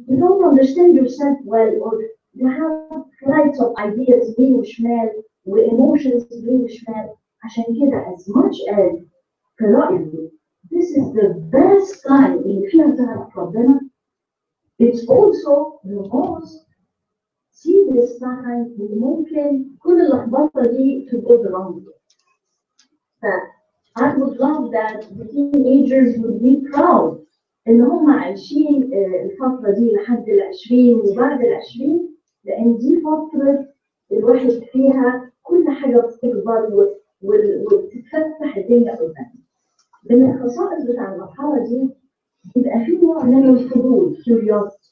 you don't understand yourself well, or you have flights of ideas يمين وشمال وايموشنز يمين وشمال. عشان كده as much as في رأيي this is the best time اللي فيها تعرف ربنا. It's also the most serious time اللي ممكن كل اللخبطة دي to go the wrong way. I would love that the teenagers would be proud إن هم عايشين الفترة دي لحد ال20 وبعد ال20، لأن دي فترة الواحد فيها كل حاجة بتكبر وتتفتح الدنيا قدامنا. من الخصائص بتاع المرحلة دي يبقى في نوع من الفضول curiosity.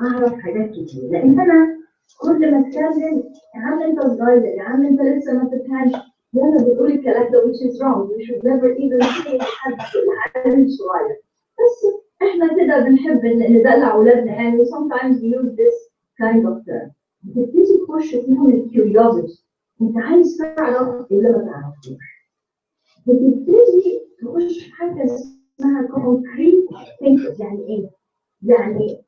أعرف حاجات كتير، لأن أنا كل ما أتكلم يا عم أنت صغير، يا عم أنت لسه ما تفهمش، يلا بتقول الكلام ده which is wrong. We should never even say لحد صغير. بس إحنا كده بنحب ندلع أولادنا يعني. Sometimes we use this kind of term. بتبتدي تخش فيهم الكيوريوزيتي، أنت عايز تعرف اللي ما تعرفوش. بتبتدي تخش في حاجة اسمها concrete thinking. يعني إيه؟ يعني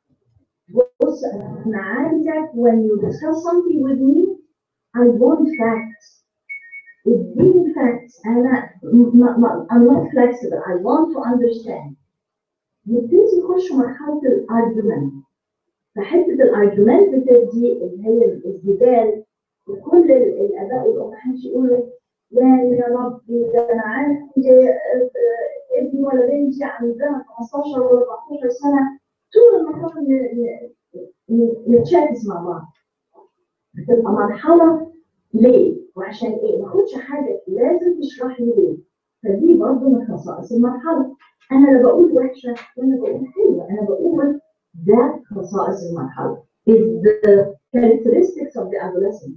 بص أنا عايزك when you discuss something with me I want facts. اديني facts. I'm not flexible. I want to understand. يبتدي يخش مرحلة الارجيومنت. فحتة الارجيومنت دي اللي هي الجدال، وكل الآباء والأمهات يقولوا يعني يا ربي ده أنا عندي ابني ولا بنتي عندها 15 ولا 14 سنة، طول النهار نتشاكس مع بعض. بتبقى مرحلة ليه؟ وعشان ايه؟ ما اخدش حاجة لازم تشرح لي ليه. فدي برضه من خصائص المرحلة. أنا لا بقول وحشة ولا بقول حلوة، أنا بقول ده خصائص المرحلة. Is the characteristics of the adolescent.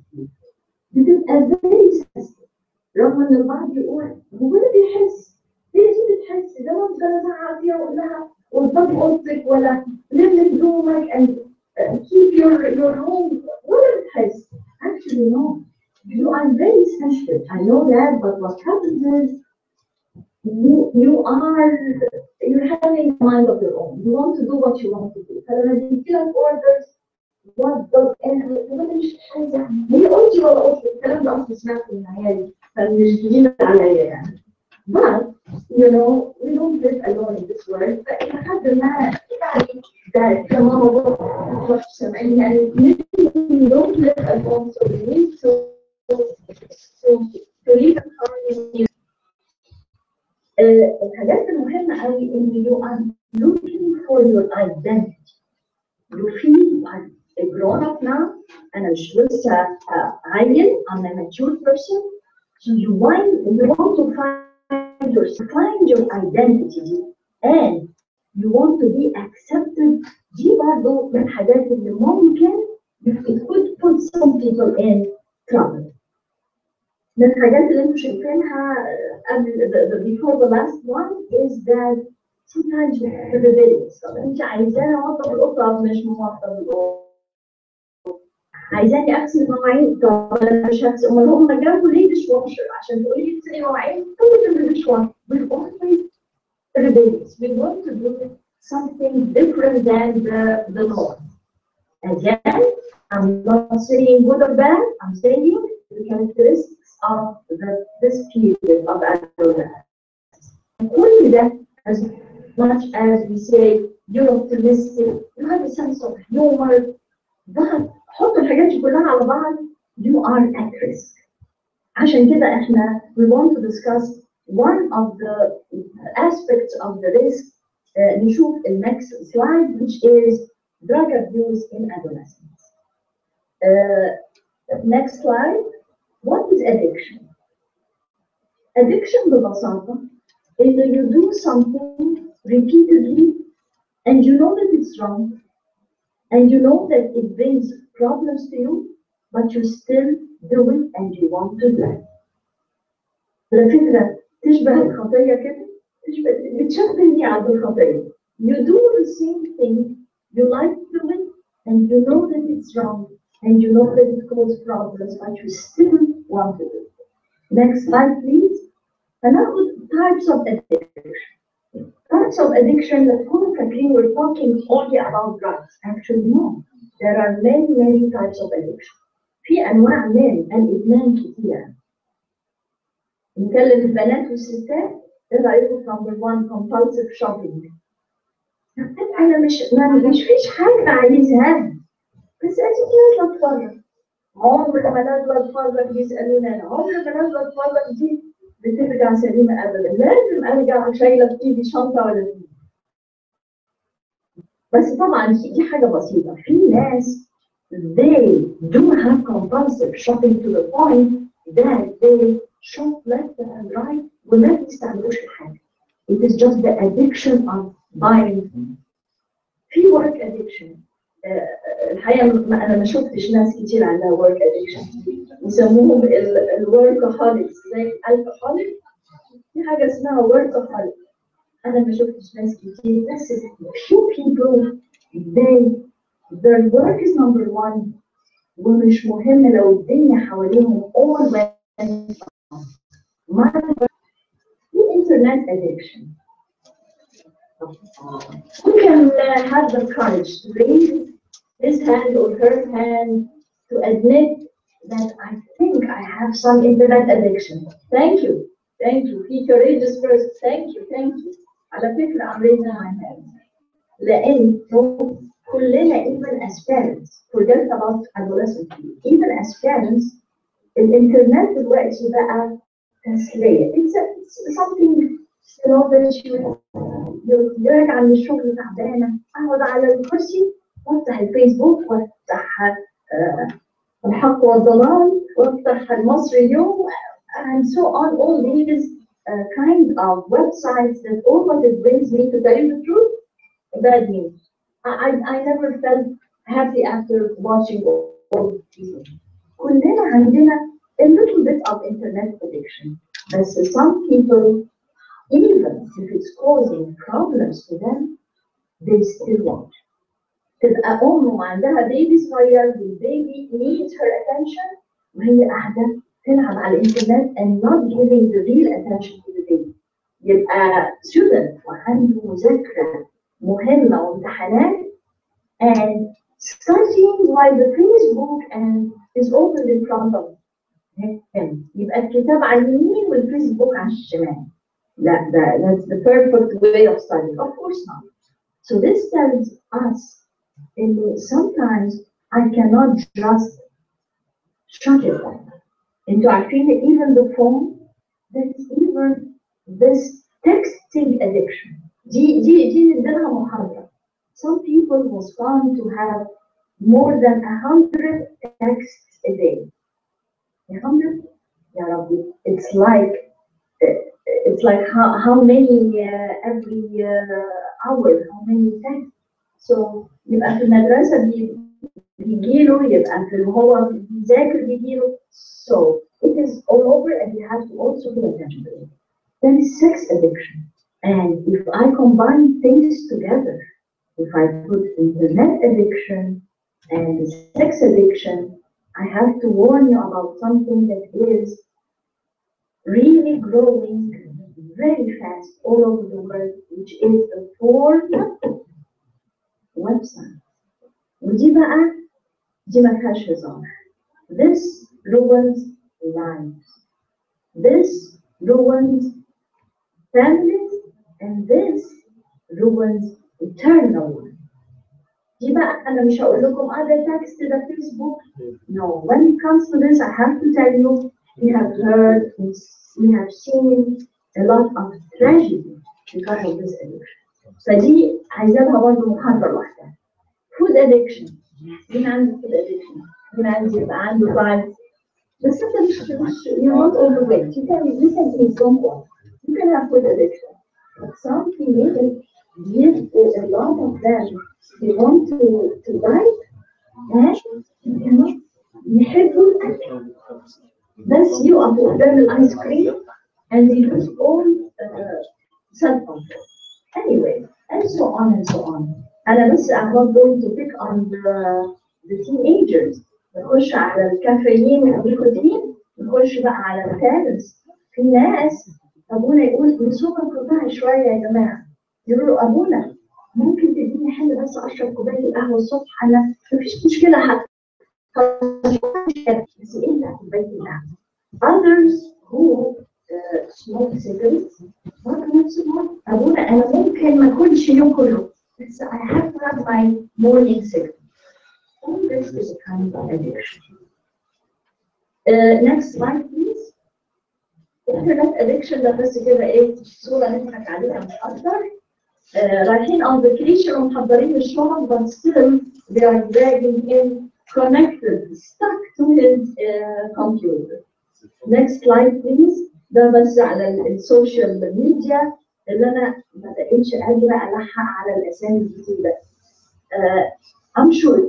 بتبقى very sensitive. رغم إن البعض يقول هو ده بيحس، هي دي بتحس، ده مش أنا أزعق فيها وأقول لها قدام أوضتك ولا لم هدومك and keep your home. ولا بتحس. Actually no. You are very sensitive. I know that, but what happens is you're having a mind of your own. You want to do what you want to do. فلما بيجي لك orders وضب انا مش عايزه هي قلتي ولا قلت الكلام ده اصلا سمعته من عيالي فمش جديد عليا يعني. But you know we don't live alone in this world. فإلى حد ما يعني ده كمان موضوع مش سامعين يعني we don't live alone, so we need to live in harmony. الحاجات المهمة قوي إن you are looking for your identity. You feel like a grown up now. أنا مش لسه عيل. I'm a mature person. So you want to find your identity and you want to be accepted. دي برضه من الحاجات اللي ممكن it could put some people in trouble. من الحاجات اللي انتم شايفينها before the last one is that sometimes we have rebellions. طب انت عايزاني اوضب القطه مش موضب القطه، عايزاني اغسل مواعين، طب انا مش هغسل. امال هم جابوا ليه ديش واشر عشان تقولي لي اغسلي مواعين؟ طب الديش واشر. We always rebellious. We want to do something different than the norm. Again, I'm not saying good or bad. I'm saying the characteristics of this period of adolescence. All that, as much as we say you're optimistic, you have a sense of humor, but حط الحاجات دي كلها على بعض you are at risk. عشان كده احنا we want to discuss one of the aspects of the risk. نشوف the next slide which is drug abuse in adolescence. Next slide. What is addiction? Addiction ببساطة is that you do something repeatedly and you know that it's wrong and you know that it brings problems to you, but you still do it and you want to do it. الفكرة تشبه الخطية كده، بتشبهني على الخطية. You do the same thing, you like to do it and you know that it's wrong and you know that it causes problems, but you still want to do it. Next slide, please. Another types of addiction. types of addiction that تكونوا فاكرين we're talking only about drugs. Actually no. There are many types of addiction. في أنواع من الإدمان كتيرة. نكلم البنات والستات إيه رأيكم في number 1 compulsive shopping. أنا مش فيش حاجة عايزها بس أجي نازلة أتفرج. عمر ما نازلة أتفرج يسألوني أنا عمر ما نازلة أتفرج دي بترجع سليمة أبدا. لازم أرجع شايلة في إيدي شنطة ولا اتنين. بس طبعا دي حاجة بسيطة. في ناس they do have compulsive shopping to the point that they shop left and right وما بيستعملوش الحاجة. It is just the addiction of buying. في work addiction. الحقيقة أنا ما شفتش ناس كتير عندها work addiction. يسموهم الوركaholics زي الكحوليك. في حاجة اسمها workaholic. أنا ما شفتش ناس كتير بس few people their work is number 1 ومش مهم لو الدنيا حواليهم all went on. The internet addiction. Who can have the courage to raise his hand or her hand to admit that I think I have some internet addiction? Thank you. Be courageous first. Thank you. على فكرة I'm raising my hand. لأنه كلنا even as parents forget about adolescents. Even as parents الإنترنت دلوقتي بقى تسلية. It's something that راجعة من الشغل تعبانة أقعد على الكرسي وافتح الفيسبوك وافتح الحق والضلال وافتح المصري اليوم and so on. All these kind of websites that all what it brings me to tell you the truth, bad news. I never felt happy after watching all these. كلنا عندنا a little bit of internet addiction. But some people, even if it's causing problems to them, they still watch. تبقى أم وعندها بيبي صغير والبيبي needs her attention وهي قاعدة تلعب على الإنترنت and not giving the real attention to the baby. يبقى student وعنده مذاكرة مهمة وامتحانات and studying while the Facebook and is open in front of him. يبقى الكتاب على اليمين والفيسبوك على الشمال. That's the perfect way of studying. Of course not. So this tells us that sometimes I cannot just shut it down. And I feel even the phone, there's even this texting addiction. دي عندنا محاضرة. Some people was found to have more than 100 texts a day. 100? يا ربي, it's like how many every hour, how many texts. So يبقى في المدرسة بيجيله, يبقى في هو بيذاكر بيجيله. So it is all over and you have to also pay attention to it. Then sex addiction. And if I combine things together, if I put internet addiction and sex addiction, I have to warn you about something that is really growing very fast all over the world, which is the porn website. ودي ما فيهاش هزار. This ruins lives. This ruins families, and this ruins eternal life. دي بقى أنا مش هقول لكم other text to the Facebook. No, when it comes to this, I have to tell you, we have heard, we have seen a lot of tragedy because of this addiction. فدي عايزة لها برضه محاضرة واحدة. Food addiction. مين عنده food addiction؟ مين عنده drive؟ بس أنت مش you're not overweight. You can eat something. You can have food addiction. But some people give a lot of them. They want to diet and you cannot يحبوا الأكل. بس يقف قدام الآيس كريم and they lose all self-control. Anyway, and so on and so on. أنا بس I'm not going to pick on the teenagers. نخش على الكافيين والنيكوتين، نخش بقى على الفارس. في ناس أبونا يقول نسوق القطاع شوية يا جماعة. يقولوا له ابونا ممكن تديني حل بس اشرب كوبايه القهوه الصبح، انا مفيش مشكله حتى بس الا كوبايه القهوه. Others who smoke cigarettes برضه نفس الموضوع، ابونا انا ممكن ما اكلش يوم كله بس I have to have my morning cigarette. All this is a kind of addiction. Next slide please. Internet addiction ده بس كده ايه صوره نضحك عليها مش اكتر. رايحين on vacation ومحضرين الشنط but still they are dragging in connected stuck to his computer. Next slide please. ده بس على السوشيال ميديا اللي انا ما بقتش قادره الحق على الاسامي الجديده. I'm sure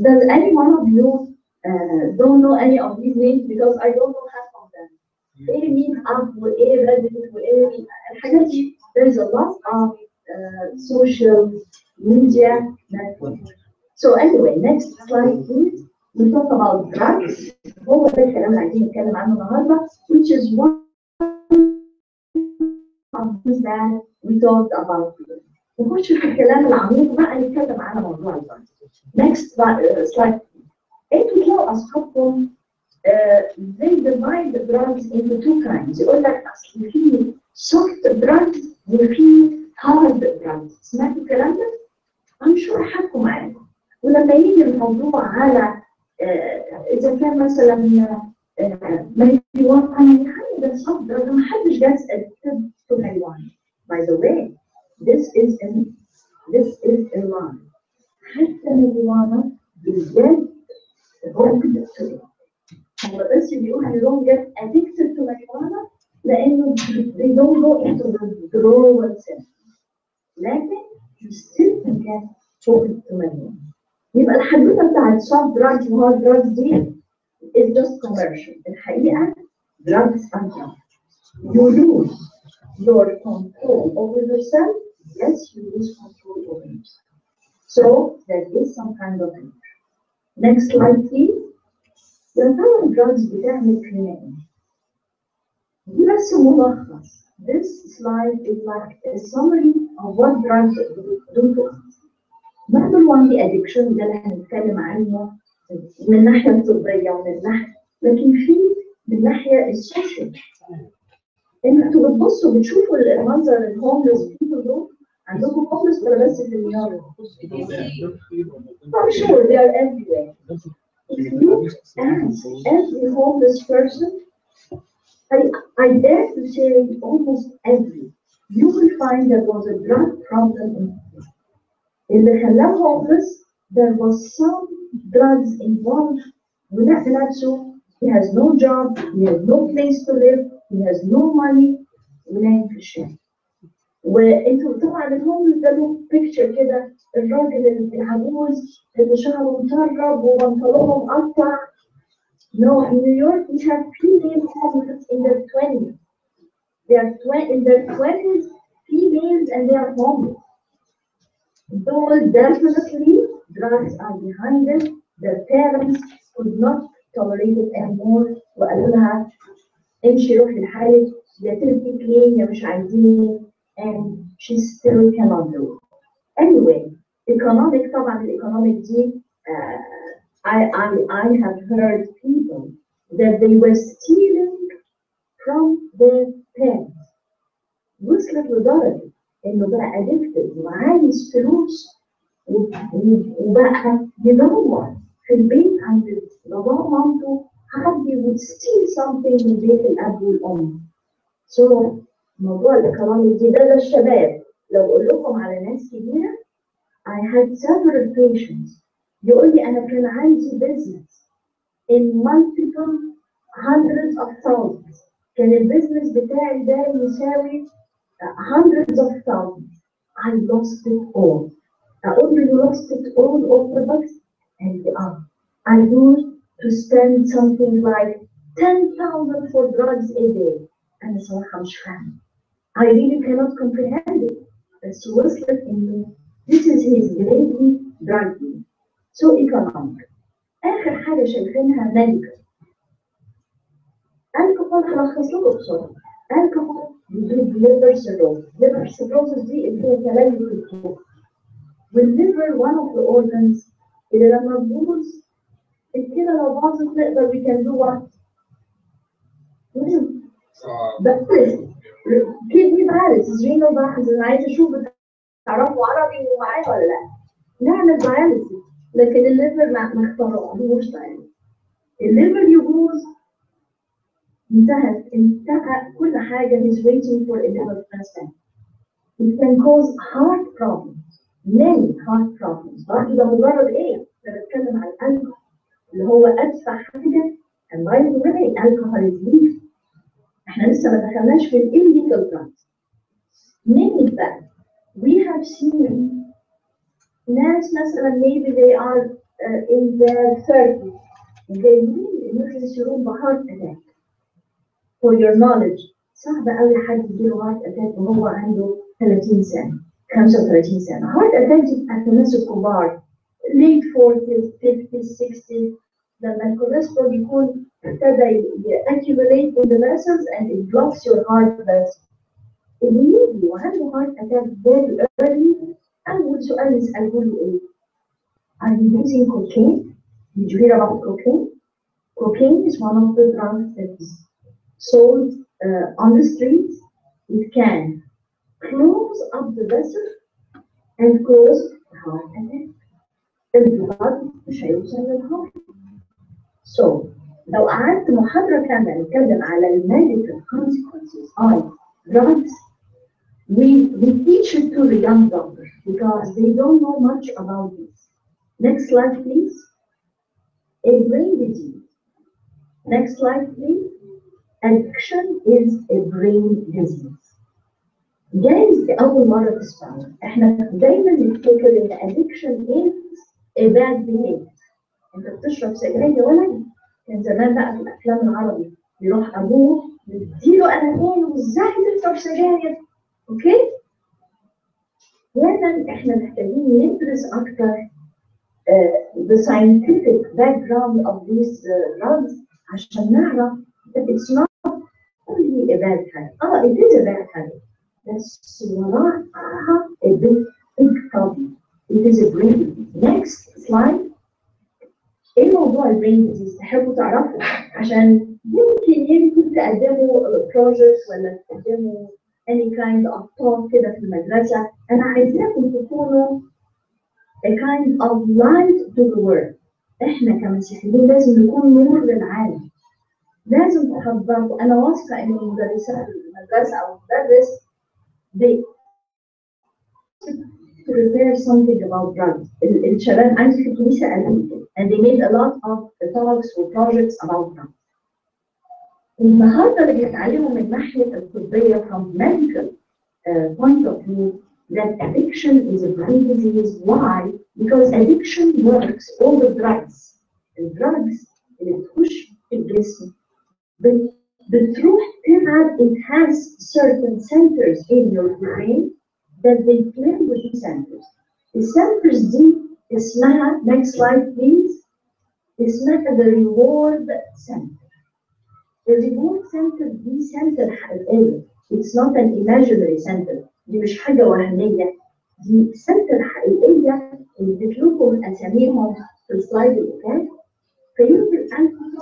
does any one of you don't know any of these names because I don't know half of them. ايه مين اب وايه ريدت وايه الحاجات دي. There's a lot of social media networks. So anyway, next slide please. We talk about drugs. هو ده الكلام اللي عايزين نتكلم عنه النهارده which is one of things that we talked about. نخش في الكلام العميق بقى نتكلم على موضوع الدرجز. Next slide. انتوا تلاقوا اصحابكم they divide the drugs into two kinds. يقول لك اصل في soft drugs وفي hard drugs. سمعتوا الكلام ده؟ I'm sure حكوا معاكم. ولما يجي الموضوع على اذا كان مثلا marijuana يعني ده soft drug ما حدش جالس addicted to marijuana. By the way, this is a lie. حتى marijuana بجد هم بس بيقولوا انهم get addicted to marijuana لانه they don't go into the withdrawal symptoms. لكن you still can get hooked to marijuana. يبقى الحدوته بتاعت soft drugs و hard drugs دي is just commercial. الحقيقه drugs are drugs. You lose your control over yourself. Yes, you lose control over yourself. So there is some kind of danger. Next slide please. يا ترى الدراجز بتعمل فينا ايه؟ دي بس ملخص. This slide is like a summary of what drugs do to us. Number one the addiction ده اللي هنتكلم عنه من الناحية الطبية ومن الناحية لكن في من الناحية السوشيال. انتوا بتبصوا بتشوفوا المنظر الهوملس بيبل دول عندكم هوملس ولا بس في النيويورك؟ I'm sure they are everywhere. If you ask every homeless person, I dare to say almost every, you will find there was a drug problem in him. In the Halal homeless, there was some drugs involved. So he has no job, he has no place to live, he has no money, ونايم في الشارع. وانتوا طبعا الهوملس ده له بيكتشر كده الراجل العجوز اللي شعره مطرب وبنطلونه مقطع. No, in New York we have female homeless in their 20s. They are in their 20s, females, and they are homeless. Though definitely drugs are behind it, their parents could not tolerate it anymore وقالوا لها امشي روحي لحالك يا تلقي كلين يا مش عايزين and she still cannot do it. Anyway, economic طبعا economic دي I have heard people that they were stealing from their parents. وصلت لدرجة إنه بقى addicted وعايز فلوس وبقى يدور في البيت عند باباه ومامته حد would steal something من بيت الأب والأم. So موضوع الايكونومي دي ده الشباب. لو أقول لكم على ناس كبيرة I had several patients يقول لي أنا كان عندي business in multiple hundreds of thousands. كان البيزنس بتاعي ده يساوي hundreds of thousands. I lost it all. أقول له you lost it all over the bucks and I used to spend something like 10,000 for drugs a day. أنا صراحة مش فاهمة. I really cannot comprehend it. بس وصلت إنه this is his daily drug use. So economic. آخر حاجة شايفينها medical. الكحول هلخص لكم بسرعة. الكحول بيجيب liver cirrhosis. liver cirrhosis دي اللي هي تليف الكلى. والliver one of the organs اللي لما تبوظ الكلى لو باظت نقدر we can do what؟ بس kidney dialysis renal dialysis انا عايزه اشوف تعرفوا عربي ومعايا ولا لا؟ نعمل dialysis لكن الليفر ما اخترعوش dialysis. الليفر يبوظ انتهى كل حاجه is waiting for a liver transplant. It can cause heart problems, many heart problems. برضه ده مجرد ايه؟ انا بتكلم عن الالكحول اللي هو ادفع حاجه and by the way alcohol is legal. احنا لسه ما دخلناش في illegal drugs. Many that we have seen ناس مثلا maybe they are in their 30s جايين emergency room بهارت attack. For your knowledge صعب قوي حد يجيله هارت اتاك وهو عنده 30 سنه 35 سنه. هارت اتاك دي بتاعت الناس الكبار late 40s 50s 60s لما الكوليسترول يكون ابتدى accumulate in the vessels and it blocks your heart vessels. اللي يجي وعنده هارت اتاك very early أول سؤال نسأله له إيه؟ Are you using cocaine? Did you hear about cocaine? Cocaine is one of the drugs that is sold on the streets. It can close up the vessel and cause heart attack. البلاد مش هيوصل للهارت. So لو قعدت محاضرة كاملة نتكلم على الميديكال consequences of drugs, we teach it to the young doctors because they don't know much about this. Next slide, please. A brain disease. Next slide, please. Addiction is a brain disease. جايز أول مرة تسمعوا. إحنا دايما نفتكر إن addiction is a bad behavior. أنت بتشرب سجاير يا ولد. كان زمان بقى في الأفلام العربي يروح أبوه يديله أنانين وإزاي تشرب سجاير. اوكي؟ لكن احنا محتاجين ندرس اكتر the scientific background of these drugs عشان نعرف that it's not only a bad habit. It is a bad habit. بس وراها a big problem. It is a brain disease. Next slide. ايه موضوع البرين disease؟ تحبوا تعرفوا عشان يمكن تقدموا projects ولا تقدموا any kind of talk كده في المدرسة. أنا عايزاكم تكونوا a kind of light to the world. إحنا كمسيحيين لازم نكون نور للعالم. لازم تحضروا. أنا واثقة إن المدرسات في المدرسة أو المدرس they prepare something about drugs. الشباب عندي في الكنيسة قالوا and they made a lot of talks or projects about drugs. النهارده اللي بيتعلموا من ناحيه الطبيه from medical point of view that addiction is a brain disease. Why? Because addiction works all the drugs. The drugs اللي بتخش في الجسم بتروح تلعب. It has certain centers in your brain that they play with these centers. The centers دي اسمها next slide please. اسمها the reward center. The reward center دي center حقيقية. It's not an imaginary center. دي مش حاجة وهمية. دي center حقيقية اللي اديت لكم أساميهم في السلايد اللي فات. فيمكن الألكحول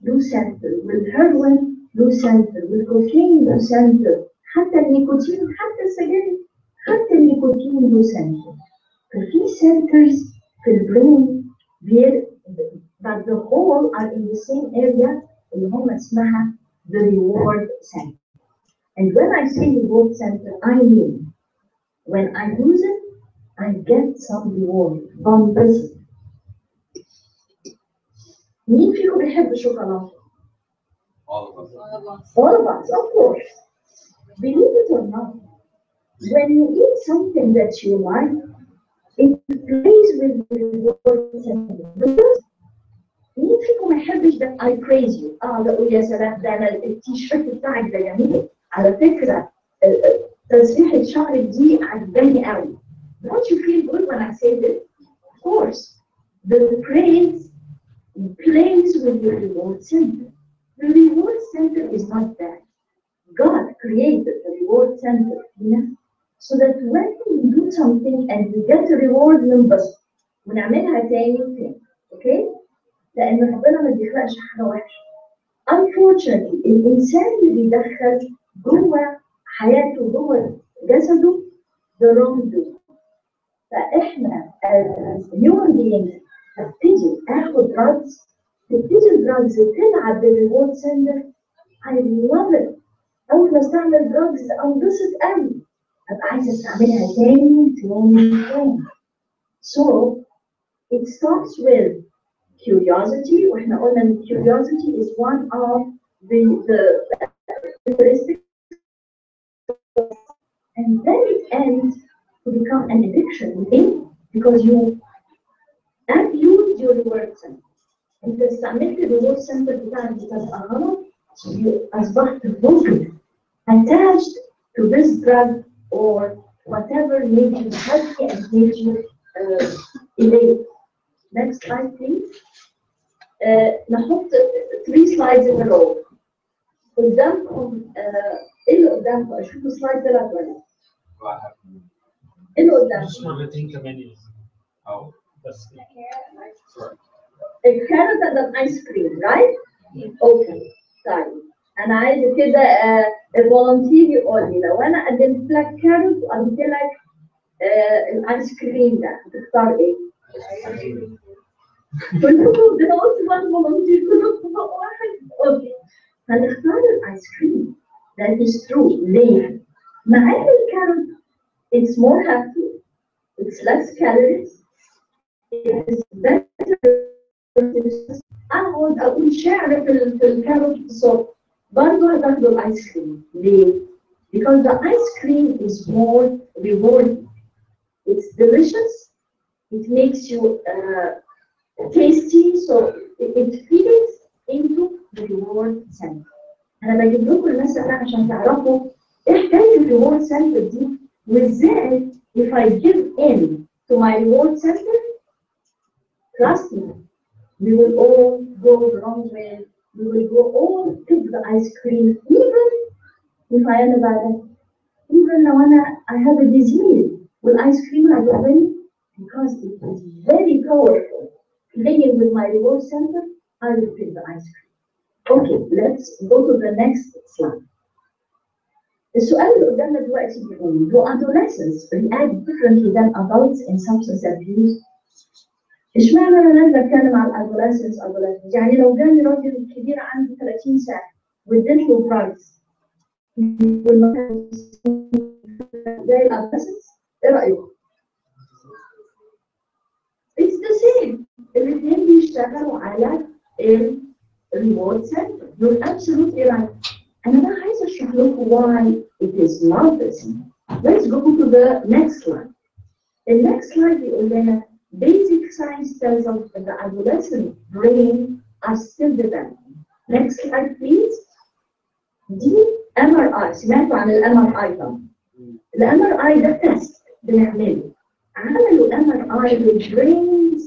له center والهيروين له center والكوكايين له center حتى النيكوتين حتى السجاير حتى النيكوتين له center. ففي centers في البرين but the whole are in the same area اللي هم اسمها the reward center. And when I say reward center, I mean when I use it, I get some reward from this. مين فيكم بيحب الشوكولاتة؟ All of us, of course. Believe it or not, when you eat something that you like, it plays with the reward center. مين فيكم ما يحبش ده I praise you؟ ده يا سلام ده أنا التيشيرت بتاعك ده جميل. على فكرة تسريحة شعرك دي عجباني قوي. Don't you feel good when I say this? Of course. The praise plays with the reward center. The reward center is not bad. God created the reward center فينا so that when we do something and we get a reward ننبسط ونعملها تاني وتاني. اوكي؟ لأن ربنا ما بيخلقش حاجة وحشة. Unfortunately الإنسان اللي بيدخل جوه حياته جوه جسده the wrong doing. فإحنا as human beings هبتدي آخد drugs، تبتدي الدراجز تلعب بالريورد سنتر. I love it. أول ما استعمل دراجز أنبسط قوي، أبقى عايزة أستعملها تاني تاني. So it starts with curiosity، وإحنا قلنا إن curiosity is one of the characteristics, and then it ends to become an addiction. Because you abuse your reward center. أنت استعملت الريورد سنتر بتاعك بطريقة غلط، أصبحت hooked, attached to this drug or whatever made you happy and made you elate. Next slide, please. نحط 3 slides in a row. قدامكم إيه اللي قدامكم؟ أشوف السلايد طلعت ولا لا؟ إيه اللي قدامكم؟ مرتين كمان أو بس. A carrot and an ice cream, right? Okay. طيب أنا عايزة كده الفولنتير يقول لي لو أنا قدمت لك كارت وقدمت لك الآيس كريم ده هتختار إيه؟ كلكم ده أنا قلت بقى الفولنتير كلكم بقى واحد. أوكي. هنختار الآيس كريم. That is true. ليه؟ مع إن الكارت it's more healthy, it's less calories, it's better. أنا أقعد أقول شعر في الكاروت الصبح برضه هتاخدوا الآيس كريم. ليه؟ Because the ice cream is more rewarding. It's delicious. It makes you tasty, so it feeds into the reward center. أنا بجيب لكم المثل ده عشان تعرفوا إيه حكاية الريورد سنتر دي وإزاي if I give in to my reward center, trust me, we will all go the wrong way. We will go all take the ice cream, even if I am bad. Even when I have a disease, will ice cream I get away? Because it is very powerful. Playing with my reward center, I will take the ice cream. Okay, let's go to the next slide. السؤال اللي قدامنا دلوقتي بيقول do adolescents react differently than adults in substance abuse؟ اشمعنى انا نازله اتكلم عن الادوليسنس يعني لو جاني راجل كبير عنده 30 سنه واديت له برايس زي الادوليسنس، ايه رايكم؟ It's the same. الاثنين بيشتغلوا على الريورد سنتر. You're absolutely right. أنا بقى عايزة أشرح لكم why it is not the same. Let's go to the next slide. The next slide بيقول لنا basic science tells us that the adolescent brain are still developing. Next slide please. دي MRI. سمعتوا عن الMRI طبعا. الMRI ده تيست بنعمله. عملوا MRI للbrains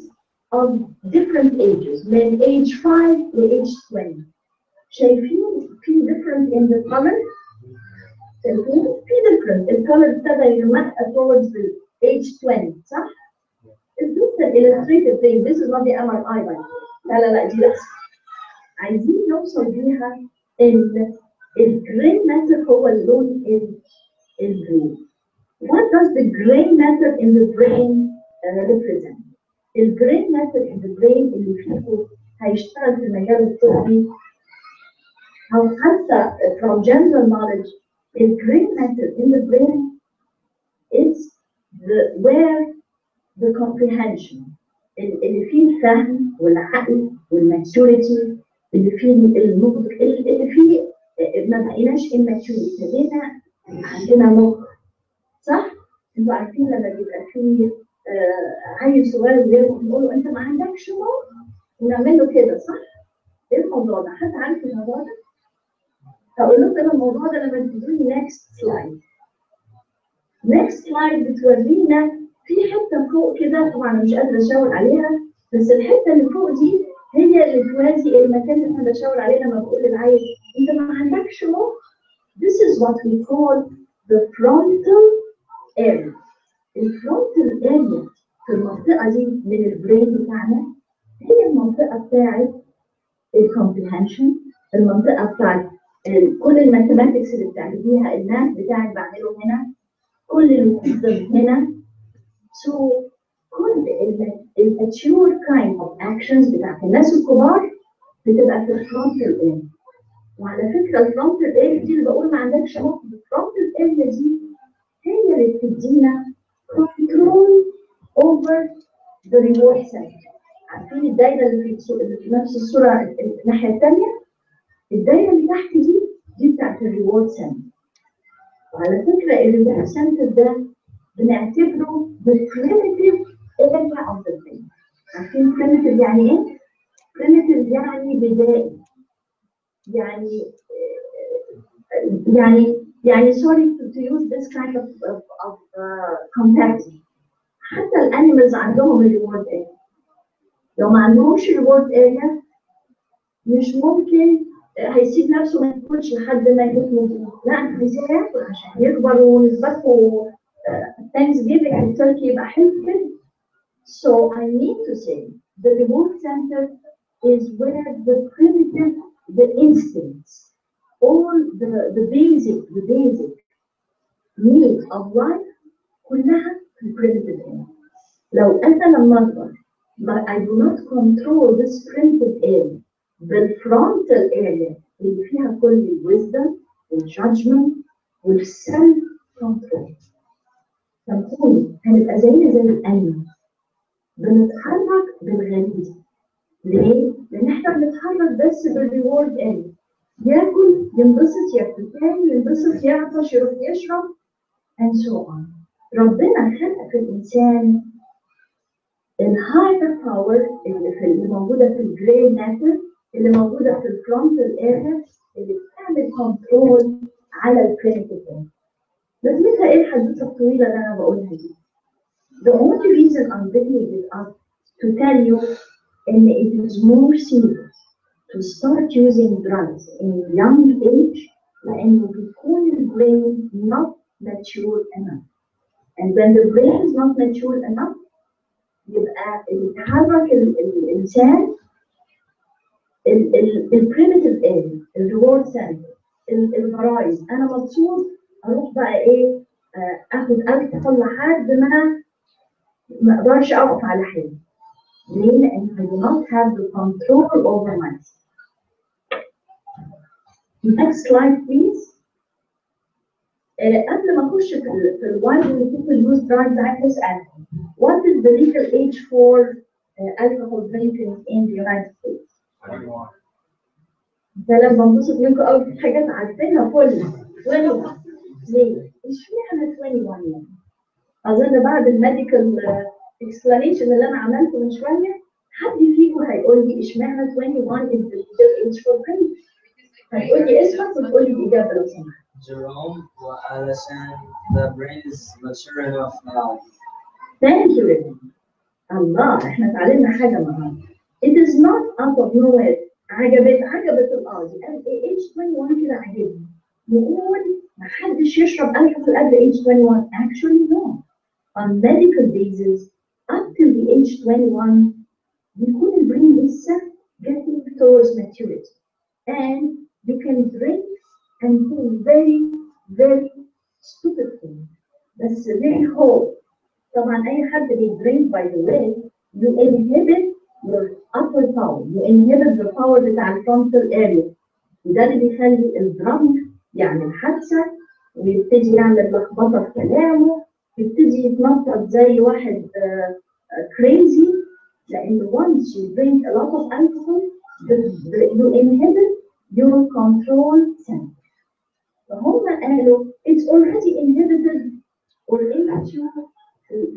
of different ages من age 5 ل age 20. شايفين في different in the color؟ شايفين في different. الcolor ابتدى يغمق towards the age 20 صح؟ It's just an illustrated thing. This is not the MRI by لا دي رسم. عايزين نوصل بيها إن الجراي ماتر هو اللون الجرين. What does the gray matter in the brain represent? الجراي ماتر in the brain اللي فيه هيشتغل في المجال الطبي أو حتى from general knowledge. The gray matter in the brain is where the comprehension اللي فيه الفهم والعقل والماتوريتي اللي فيه النضج اللي فيه ما بقيناش immature ابتدينا عندنا مخ صح؟ انتوا عارفين لما بيبقى فيه عيل صغير بنقول له انت ما عندكش مخ ونعمل له كده صح؟ ايه الموضوع ده؟ حد عارف الموضوع ده؟ هقول لكم انا الموضوع ده لما تدوني next slide. next slide بتورينا في حته فوق كده طبعا مش قادره اشاور عليها بس الحته اللي فوق دي هي اللي توازي المكان اللي انا بشاور عليه لما بقول للعيل انت ما عندكش مخ This is what we call the frontal area. الفرونتال area في المنطقة دي من البرين بتاعنا هي المنطقة بتاعت الكومبريهنشن، المنطقة بتاعت كل الماثيماتكس اللي بتعمليها الماث بتاعك بعمله هنا، كل الويزدم هنا. So كل الماتيور كايند اوف اكشنز بتاعت الناس الكبار بتبقى في الفرونتال اريا. وعلى فكره الفرونتال اريا دي اللي بقول ما عندكش نقطه، الفرونتال اريا دي هي اللي بتدينا كنترول اوفر ذا ريورد سنتر. عارفين الدايره اللي في نفس الصوره الناحيه الثانيه؟ الدايره اللي تحت دي بتاعت الريورد سنتر. وعلى فكره الريورد سنتر ده بنعتبره the primitive area of the brain. عارفين primitive يعني ايه؟ primitive يعني بدائي. يعني sorry to use this kind of comparison. حتى الانيمالز عندهم الريورد area. لو ما عندهمش ريورد area مش ممكن هيسيب نفسه ما ياكلش لحد ما يموت. لا عايزاه ياكل عشان يكبر ونسبته Thanksgiving التركي يبقى حلو كده. So I need to say the reward center is where the primitive, the instincts, all the basic needs of life كلها في primitive area. لو أنا لما أكبر I do not control this primitive area بالfrontal area اللي فيها كل الwisdom والjudgment والself control. سامحوني هنبقى زي الأنيمال بنتحرك بالغريزة. ليه؟ لأن احنا بنتحرك بس بالريورد اريا. ياكل ينبسط، ياكل تاني ينبسط، يعطش يروح يشرب and so on. ربنا خلق في الإنسان الهاير باور اللي موجودة في الجراي ماتر، اللي موجودة في الفرونتال اريا، اللي بتعمل كنترول على البريمتيف اريا. لازمتها ايه الحدوته الطويله اللي انا بقولها دي؟ The only reason I'm bringing it up to tell you ان it is more serious to start using drugs in young age لأنه بيكون البرين not mature enough. And when the brain is not mature enough يبقى يتحرك الإنسان الprimitive area، الreward center، الغرايز. أنا مبسوط اروح بقى ايه اخد الكحول لحد ما اقدرش اقف على حالي. ليه؟ لان I do not have the control over myself. Next slide please. قبل ما اخش في why do people use drugs عايز اسال what is the legal age for alcohol drinking in the United States؟ 21. ده لما بنبسط منكم قوي في حاجات عارفينها كلها. 21. ليه؟ اشمعنى 21 يعني؟ أظن بعد الميديكال explanation اللي أنا عملته من شوية حد فيكم هيقول لي اشمعنى 21 is the legal age for drinking؟ هتقول لي اسمك وتقول لي الإجابة لو سمحت. Jerome وعلشان the brain is mature enough now. Thank you very much. الله احنا اتعلمنا حاجة النهارده. It is not out of nowhere. عجبت القاضي قال ايه age 21 كده عجبني. يقول ما حدش يشرب الكحول قبل age 21. Actually no. On medical basis up till the age 21 بيكون البرين لسه getting towards maturity and you can drink and do very stupid things. بس very whole. طبعا أي حد بيدرينك by the way you inhibit your upper power, you inhibit the power بتاع الفرونتال area. وده اللي بيخلي الدرانك يعمل حادثة ويبتدي يعمل لخبطة في كلامه، يبتدي يتنطط زي واحد crazy. لأن once you drink a lot of alcohol you inhibit your control center. فهم قالوا it's already inhibited or immature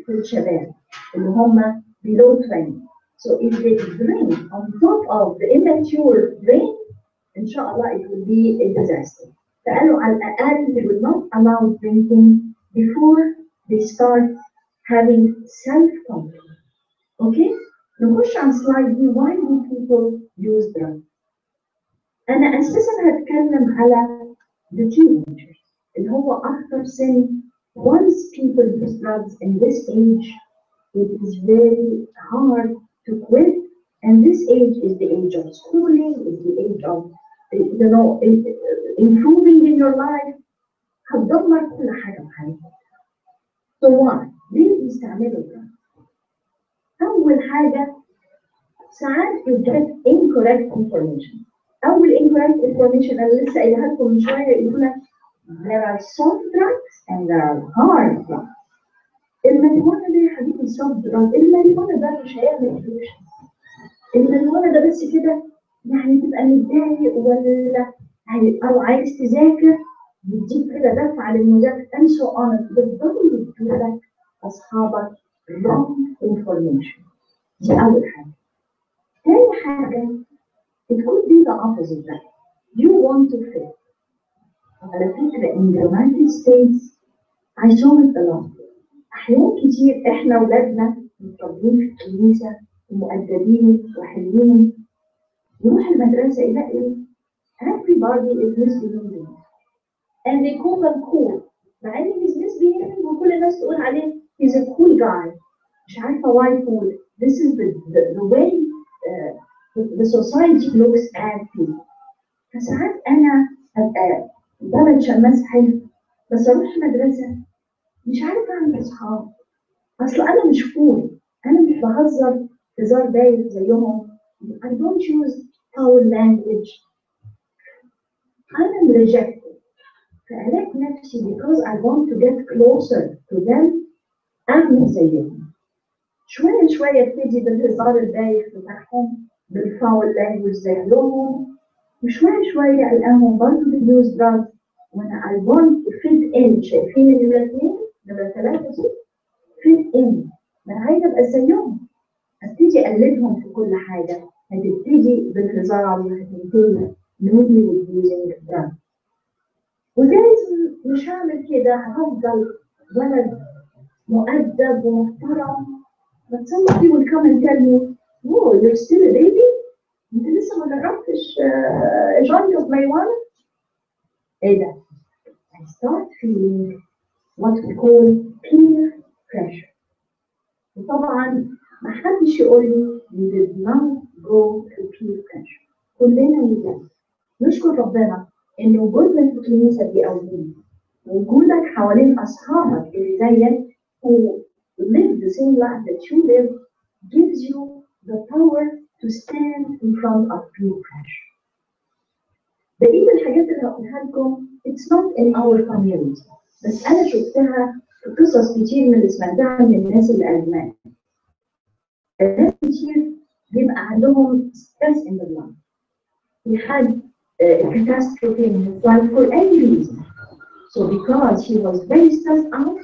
في الشباب اللي هم below 20. So if they drink on top of the immature brain إن شاء الله it will be a disaster. فقالوا على الأقل they will not allow drinking before they start having self-control. Okay? نخش على slide دي why do people use drugs؟ أنا أساساً هتكلم على the teenagers اللي هو أكثر سن. Once people use drugs in this age, it is very hard to quit. And this age is the age of schooling, is the age of, improving in your life. هتدمر كل حاجة في حياتك. So why؟ ليه بيستعملوا drugs؟ أول حاجة ساعات you get incorrect information. أول incorrect information أنا لسه قايلها لكم من شوية يقول لك there are soft drugs and there are hard drugs. الماريجوانا ده يا حبيبي soft drug. الماريجوانا ده مش هيعمل addiction. الماريجوانا ده بس كده يعني تبقى متضايق ولا أو عايز تذاكر يديك كده دفعة للمذاكرة and so on. بتضل يدولك أصحابك wrong information. دي أول حاجة. تاني حاجة it could be the opposite that you want to fit. على فكرة in the United States I saw it a lot. أحيان كتير إحنا ولادنا متربيين في الكنيسة ومؤدبين وحلوين يروح المدرسة يلاقي everybody is misbehaving and they call them cool. مع إن he's misbehaving وكل الناس تقول عليه he's a cool guy. مش عارفة why cool. This is the way the society looks at people. فساعات أنا أبقى بلد شماس حلو بس أروح مدرسة مش عارفة أعمل أصحاب. أصل أنا مش كول. أنا مش بهزر هزار بايخ زيهم. I don't use foul language. أنا rejected. فألاقي نفسي because I want to get closer to them أعمل زيهم. شوية شوية ابتدي بالهزار البايخ بتاعهم بالفاول لانجوج زيهم وشوية شوية ألاقيهم برضه بيوز دراجز وأنا I want to fit in. شايفين الاثنين نمرة 3 دي fit in. ما أنا عايزة أبقى زيهم. هبتدي أقلدهم في كل حاجة. هتبتدي بالهزار وهتنتهي maybe with using drugs. وجايز مش هعمل كده. هفضل ولد مؤدب ومحترم. But somebody will come and tell me, "Oh, you're still a baby? أنت لسه ما جربتش joint of marijuana?" إيه ده؟ I start feeling what we call peer pressure. وطبعًا ما حدش يقول لي you did not go to peer pressure. كلنا نجد. نشكر ربنا إن وجودنا في الكنيسة دي أولين. وجودك حوالين أصحابك اللي زيك who live the same life that you live gives you the power to stand in front of peer pressure. بقية الحاجات اللي هقولها لكم it's not in our community. بس أنا شفتها في قصص كتير من اللي سمعتها من الناس اللي أدمان. الناس كتير بيبقى عندهم stress in the life. He had a catastrophe in his life for any reason. So because he was very stressed out,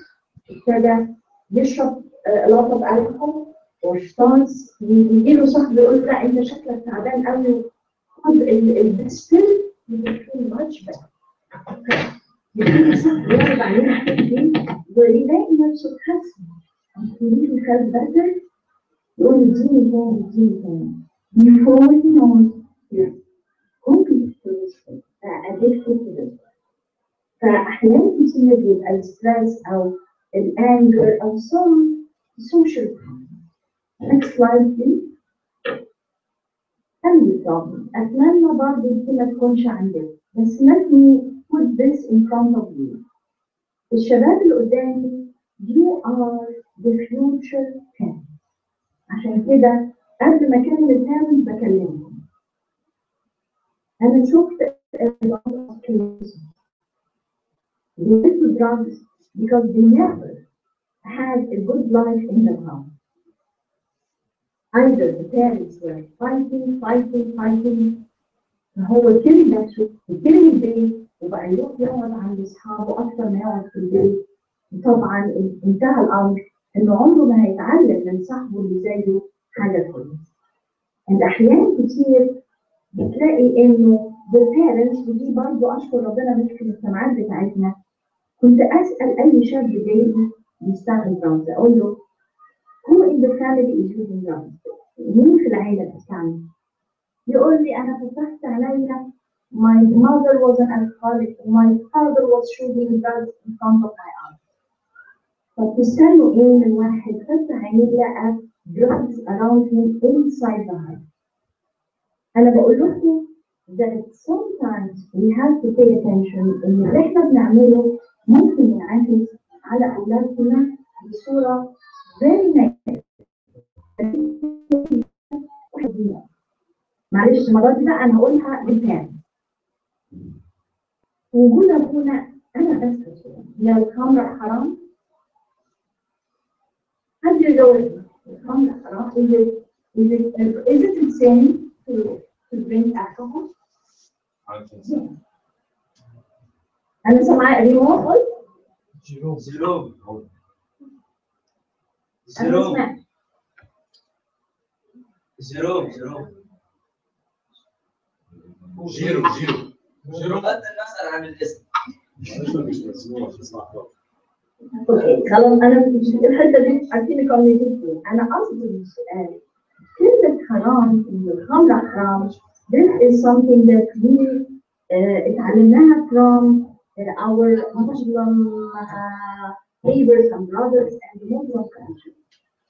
ابتدى يشرب a lot of alcohol or starts يجيله صاحب يقول لا انت شكلك تعبان قوي خد البستل you will feel much better. يبتدي صاحب يقعد عليه حبتين ويلاقي نفسه اتحسن. يبتدي feel better يقول اديني تاني اديني تاني. Before he knows you're completely addicted to this. فأحيانا كتير بيبقى الستريس أو الأنجر أو some social problems. Next slide please. Family problem. أتمنى برضه دي ما تكونش عندك. بس let me put this in front of you. الشباب اللي قدامي you are the future parents. عشان كده قبل ما أكلم البارنتس بكلمهم. أنا شفت a lot of cases. They went to drugs because they never had a good life in the house. Either the parents were fighting. هو كل نفسه وكل البيت وبقى يروح يقعد عند أصحابه أكثر ما يقعد في البيت. طبعًا انتهى الأمر إنه عمره ما هيتعلم من صاحبه اللي زيه حاجة كويسة. أحيان كتير بتلاقي إنه the parents ودي برضه أشكر ربنا مش في المجتمعات بتاعتنا. كنت أسأل أي شاب جاي بيستعمل drugs أقول له who in the family is using drugs؟ مين في العيلة بتستعمل؟ يقول لي أنا فتحت عليا my mother was an alcoholic, my father was shooting drugs in front of my eyes. فبتستنوا ايه من واحد فتح عينيه لقى drugs around him inside the house. أنا بقول لكم that sometimes we have to pay attention إن اللي إحنا بنعمله ممكن ينعكس على أولادنا بصورة very negative. معلش المرة دي بقى أنا هقولها بالكامل. وجود أبونا أنا بس لو الخمر حرام حد يجاوبني الخمر حرام is it insane to drink alcohol؟ أنا سامعة ريمو قلت؟ زيرو أنا زيرو بغض النظر عن الاسم. اوكي خلاص انا مش الحته دي عارفين كوميونيتي. انا قصدي السؤال كلمه حرام ان الخمر حرام. This is something that we اتعلمناها from our Muslim neighbors and brothers and Muslim countries.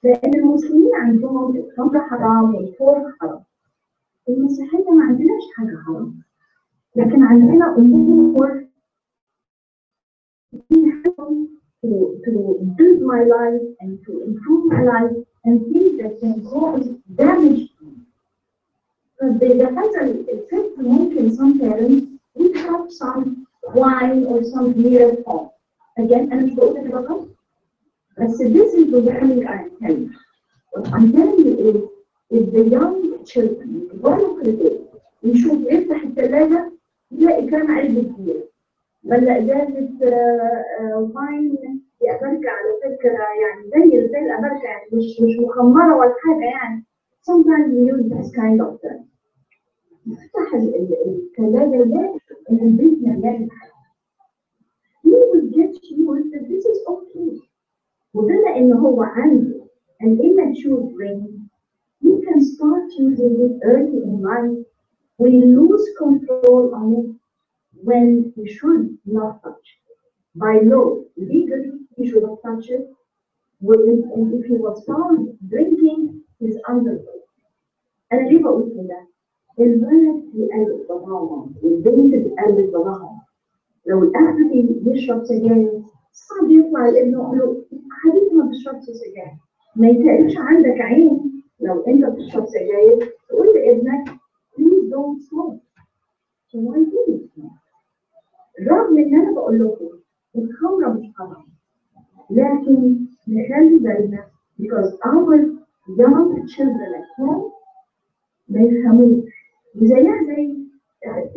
لان المسلمين عندهم الخمر حرام والفور حرام. المسيحيه ما عندناش حاجه حرام، لكن عندنا امور to build my life and to improve my life and things that can cause damage to me. فبهذا الفكر ممكن some parents would have some wine or some beer at home. Again أنا مش بقول إن ده غلط، بس this is the warning I'm telling you. What I'm telling you is the young children يكبروا في البيت يشوف يفتح الثلاجة يلاقي كام علبة بير ولا إزازة واين. الأمريكا على فكرة يعني زي الأمريكا يعني مش مخمرة ولا حاجة يعني. Sometimes we use this kind of thing. نفتح الثلاجة ده إن البيت مليان حاجة. You will get used that this is okay. وبما إن هو عنده an immature brain, you can start using it early in life. We lose control on it when we should not touch it. By law, legally, he should not touch it. And if he was found drinking, he's underage. أنا ليه بقول كده؟ الولد بيقلد باباه والبنت بتقلد باباها. لو الأهل بيشرب سجاير صعب يطلع لابنه يقول له حبيبي ما بتشربش سجاير. ما يتقلش عندك عين لو أنت بتشرب سجاير تقول لابنك please don't smoke. So why do you smoke؟ رغم ان انا بقول لكم الخمره مش حرام، لكن نخلي بالنا because our young children at home ما يفهموش. زيها زي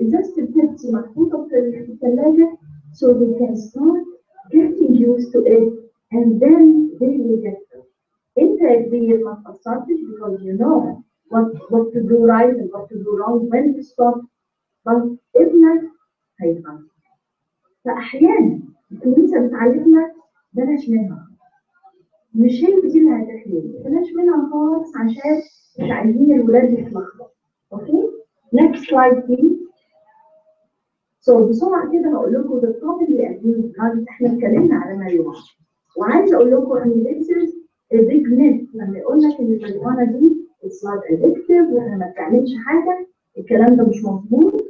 ازازه البيبسي محطوطه في الثلاجه so they can start getting used to it and then they will get it. انت يا كبير ما تأثرتش because you know what to do right and what to do wrong when to stop. but ابنك هيفهم. فأحيانا الكنيسة بتعلمنا بلاش منها. مش هي دي اللي هتحليل، بلاش منها خالص عشان مش عايزين الولاد يتلخبطوا. اوكي؟ next slide please. so بسرعة كده هقول لكم the commonly abused drugs. احنا اتكلمنا على ماريجوانا. وعايزة أقول لكم إن this is a big myth. لما يقول لك إن الماريجوانا دي it's not addictive وإحنا ما بتعملش حاجة، الكلام ده مش مظبوط.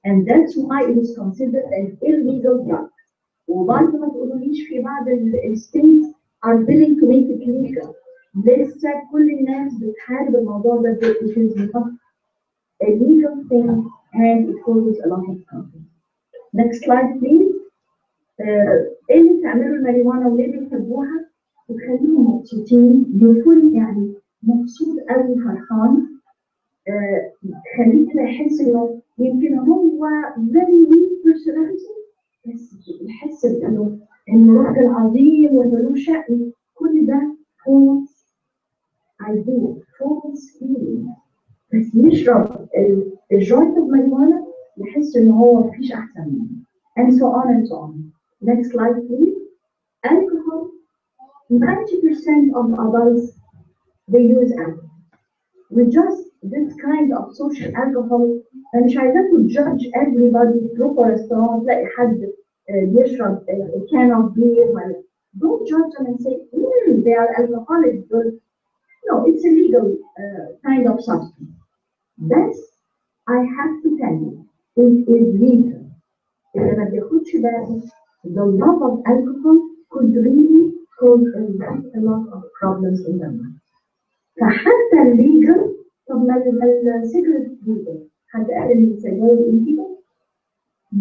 And that's why it is considered an illegal drug. وبرضه ما تقولوليش في بعض الstates are willing to make it legal. لسه كل الناس بتحارب الموضوع ده it is not a legal thing and it causes a lot of problems. Next slide please. ايه اللي بتعملوا الماريجوانا وليه بتحبوها؟ بتخليهم مبسوطين، يكون يعني مبسوط قوي فرحان. خليه كده يحس انه يمكن هو very weak personality بس يحس انه راجل عظيم وله شأن. كل ده false idea, false feeling. بس يشرب الجوينت اوف ماريجوانا يحس ان هو مفيش احسن منه. and so on and so on. Next slide please. Alcohol. 90% of adults they use alcohol. we just this kind of social alcohol. أنا مش عايزاكم judge everybody تروحوا رestaurant تلاقي حد بيشرب can of beer ولا don't judge them and say they are alcoholic. No, it's a legal kind of substance. That's I have to tell you it is legal. اللي ما بياخدش باله the love of alcohol could really cause a lot of problems in their life. فحتى الليجل طب ما السيجرت ليجل حد قال ان السجاير illegal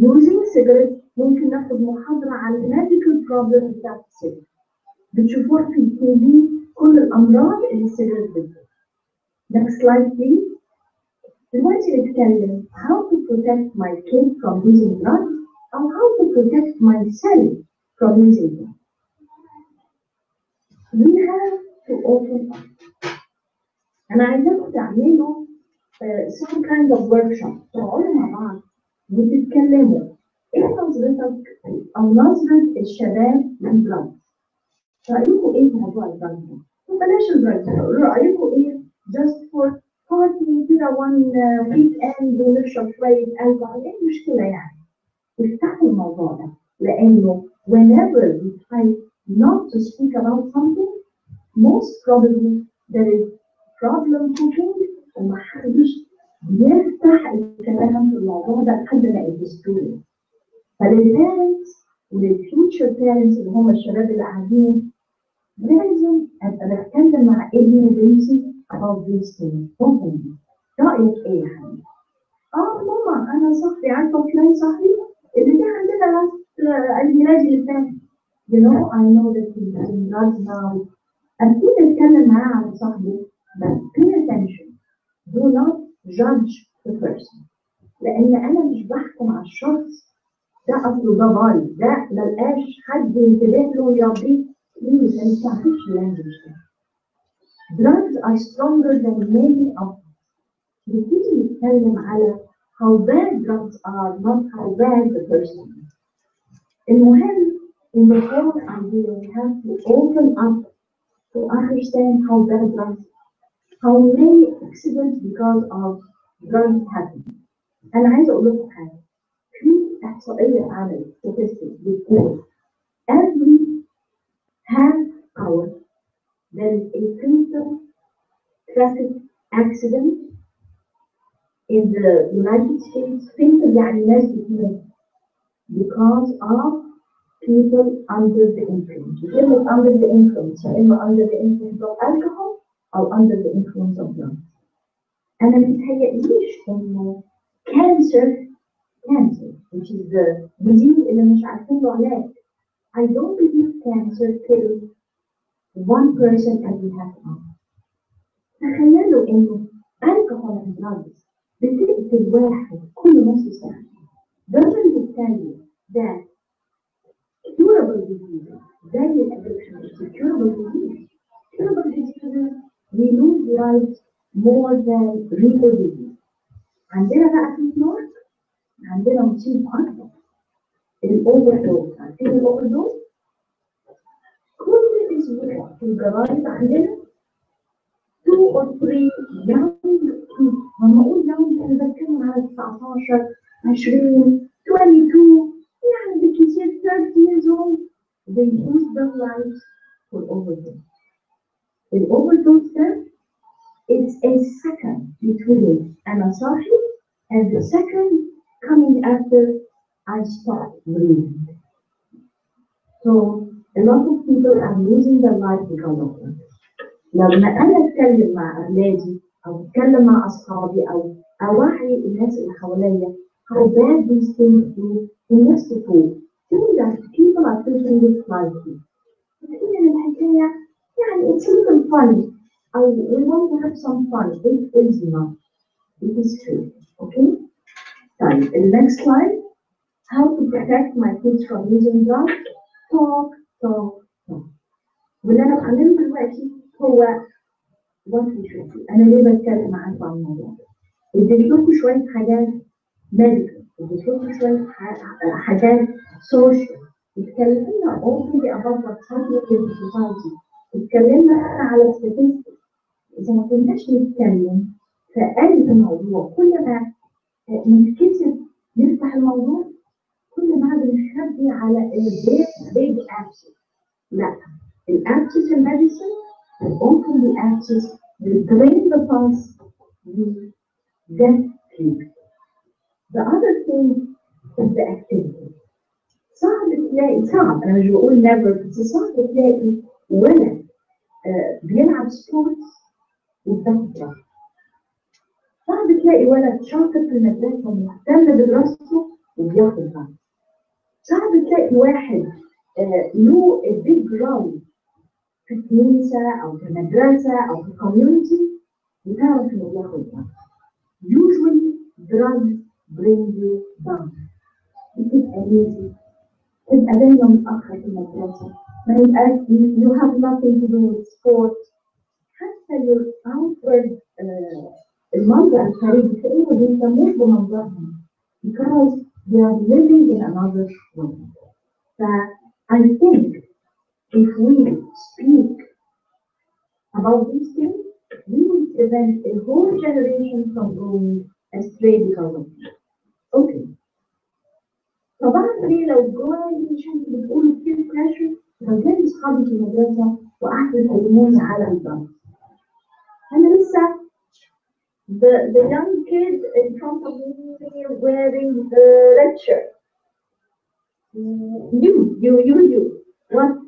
using cigarette ممكن ناخد محاضرة على الميديكال بروبلم بتاعت السيجرت بتشوفوها في التي في كل الأمراض اللي السيجرت بتجيبها. Next slide please. دلوقتي نتكلم how to protect my kid from using drugs or how to protect myself from using drugs. We have to open up. أنا عايزاكم تعملوا some kind of workshop تقعدوا مع بعض وتتكلموا إيه نظرتك أو نظرة الشباب للدراجز؟ رأيكم إيه في موضوع الدراجز؟ بلاش الدراجز، رأيكم إيه just for party كده one weekend ونشرب شوية ألكحول، إيه المشكلة يعني؟ افتحوا الموضوع ده لأنه whenever we try not to speak about something most probably there is problem cooking ومحدش بيفتح الكلام في الموضوع ده لحد ما يدرسوه. فللبارنتس وللفيوتشر بارنتس اللي هم الشباب اللي قاعدين لازم ابقى بتكلم مع ابني وبنتي about these things. رأيك ايه يا حبيبي؟ ماما انا صاحبي عارفه فلان صاحبي اللي كان عندنا الميلاد اللي فات. You know I know that he's in drugs now. أبتدي أتكلم معاه عن صاحبي but pay attention. Do not judge the person. لأن أنا مش بحكم على الشخص ده أصله ده بايظ ده ملقاش حد ينتبه له يربيه. Please ما نستعملش اللانجوج ده. Drugs are stronger than many of them. بنبتدي نتكلم على how bad drugs are not how bad the person is. المهم in the whole idea we have to open up to understand how bad drugs how many accidents because of drugs happen. أنا عايزة أقول لكم حاجة. في إحصائية اتعملت statistics بتقول every half hour there is a fatal traffic accident in the United States. Fatal يعني ناس بتموت because of people under the influence. كلمة under the influence إما under the influence of alcohol أو under the influence of drugs. أنا متهيأليش إنه cancer which is the disease اللي مش عارفين له علاج. I don't believe cancer kills one person every half hour. تخيلوا إنه alcohol and drugs بتقتل واحد كل نص ساعة. Doesn't it tell you that curable disease زي الaddiction is a curable disease. Curable diseases we lose lives more than real disease. عندنا بقى في نورك عندنا مصيبة أكبر الأوفردوز. عارفين الأوفردوز؟ كل أسبوع في الجرايد عندنا 2 or 3 young people. لما أقول young أنا بتكلم على 19 20 22 يعني بالكثير 30 years old. They lose their lives for overdose. The overdose there is a second between أنا صاحي and the second coming after I stop breathing. So a lot of people are losing their life because of that. لما أنا أتكلم مع أولادي أو أتكلم مع أصحابي أو أوعي الناس اللي حواليا how bad these things do الناس تفوق. Think that people are taking this lightly. لكن الحكاية يعني it's a little funny. We want to have some fun. It is not. It is true. Okay? طيب, the next slide. How to protect my kids from using drugs? Talk. واللي أنا بعمله دلوقتي هو what we should do. أنا ليه بتكلم معاكم عن الموضوع ده؟ اديت لكم شوية حاجات medical، اديت لكم شوية حاجات social، اتكلمنا openly about what's happening in the society، اتكلمنا على statistics. إذا ما كناش نتكلم في أي موضوع، كل ما نتكسف نفتح الموضوع، كل ما بنخبي على big abscess. لا، الabscess in medicine ممكن الabscess drain the pulse with death treatment. The other thing is the activity. صعب أنا مش بقول never، بس صعب تلاقي ولد بيلعب سبورتس وبياخد راحة. صعب تلاقي ولد شاطر في المدرسة ومهتم بدراسته وبياخد راحة. صعب تلاقي واحد له big role في الكنيسة أو في المدرسة أو في الكوميونتي وتعرف إنه بياخد راحة. Usually drugs bring you down. بتبقى lazy، تبقى دايما متأخر في المدرسة، ما يبقاش you have nothing to do with sports. حتى your outward المنظر الخارجي تلاقيه ما بيهتموش بمنظرهم because they are living in another world. I think if we speak about these things, we will prevent a whole generation from going astray because of it. Okay. طبعا ليه لو جواي عشان بتقولوا كتير pressure، لو كان اصحابي في المدرسة وقعدوا يكلموني على الضغط. أنا لسه the young kid in front of me wearing the red shirt. You.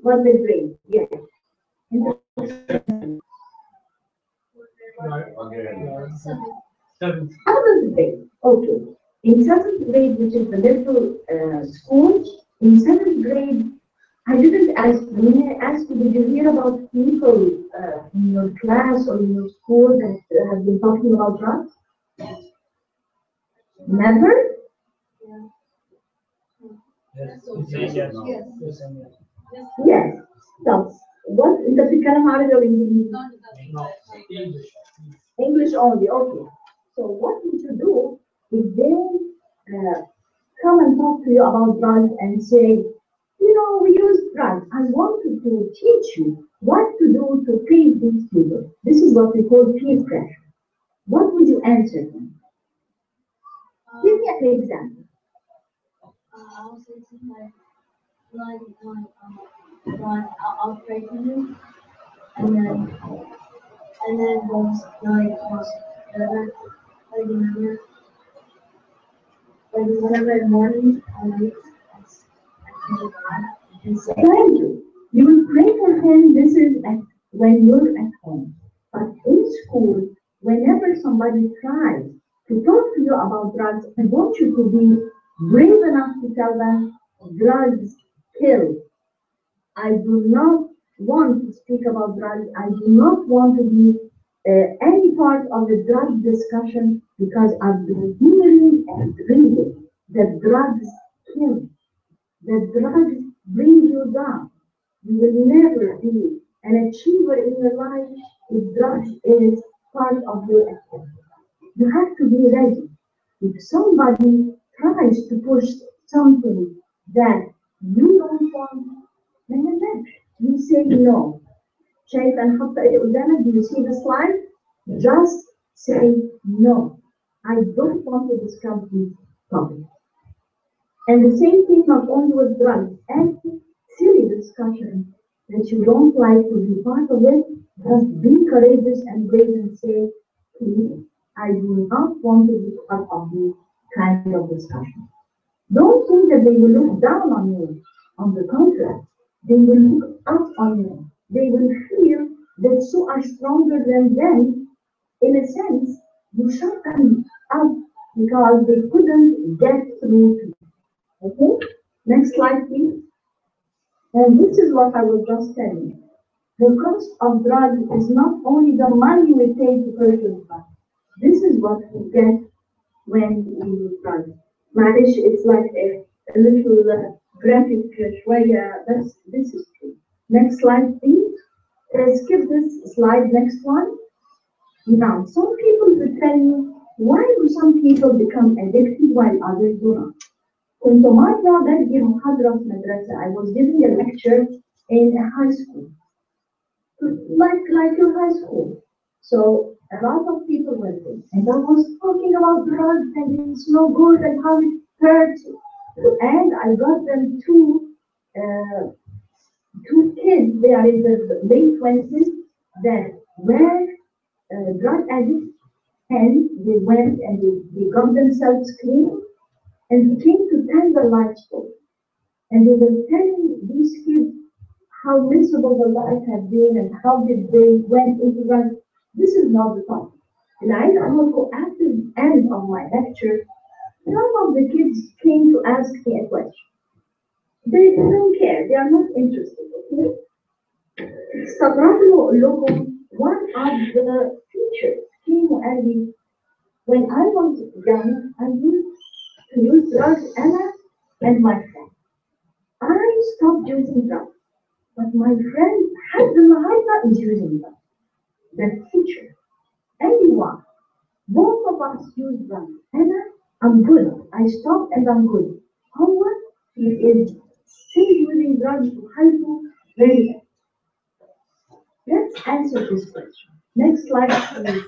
What they bring? Yes. Seventh grade. Okay. In 7th grade, which is the little school, in 7th grade, I didn't ask. When I asked you, did you hear about people in your class or in your school that have been talking about drugs? Never? Yes. So, what أنت بتتكلم عربي ولا إنجليزي؟ English only. Okay. So what would you do if they come and talk to you about drugs and say, you know, we use drugs. I wanted to teach you what to do to treat these people. This is what we call peer pressure. What would you answer them? Give me an example. I'll say something like I'll pray for you, and then once like whenever in the morning or night, Thank you. You will pray for him. This is when you're at home. But in school, whenever somebody tries to talk to you about drugs, I want you to be brave enough to tell them drugs kill. I do not want to speak about drugs. I do not want to be any part of the drug discussion because I've been hearing and reading that drugs kill. That drugs bring you down. You will never be an achiever in your life if drugs is part of your activity. You have to be ready. If somebody tries to push something that you don't want, then you say no. شايف أنا حاطة إيه قدامك؟ Do you see the slide? Just say no. I don't want to discuss this topic. And the same thing not only with drugs, any silly discussion that you don't like to be part of it, just be courageous and brave and say, please, I do not want to be part of this kind of discussion. Don't think that they will look down on you. On the contrary, they will look up on you. They will feel that you are stronger than them. In a sense, you shut them up because they couldn't get through to you. Okay, next slide, please. And this is what I was just telling you. The cost of drugs is not only the money we pay to purchase drugs. This is what we get when we use drugs. معلش, it's like a little graphic شوية, but this is true. Next slide, please. Skip this slide, next one. Now, some people will tell you, why do some people become addicted while others do not? كنت مرة بدي محاضرة في مدرسة. I was giving a lecture in a high school. Like your high school. So a lot of people went in, and I was talking about drugs and it's no good and how it hurts. And I got them two kids. They are in the late 20s that were drug addicts, and they went and they got themselves clean and came to tell the life story. And they were telling these kids how miserable the life had been and how did they went into drugs. This is not the topic. And I will go after the end of my lecture. Some of the kids came to ask me a question. They don't care. They are not interested. Okay. استغرب له أقول لكم one of the teachers came وقال لي when I was young I used to use drugs Anna and my friend. I stopped using drugs, but my friend had the Mahara is using drugs. The teacher, anyone, both of us use drugs. Anna, I'm good. I stopped and I'm good. However, he is still using drugs to help you very well. Let's answer this question. Next slide, please.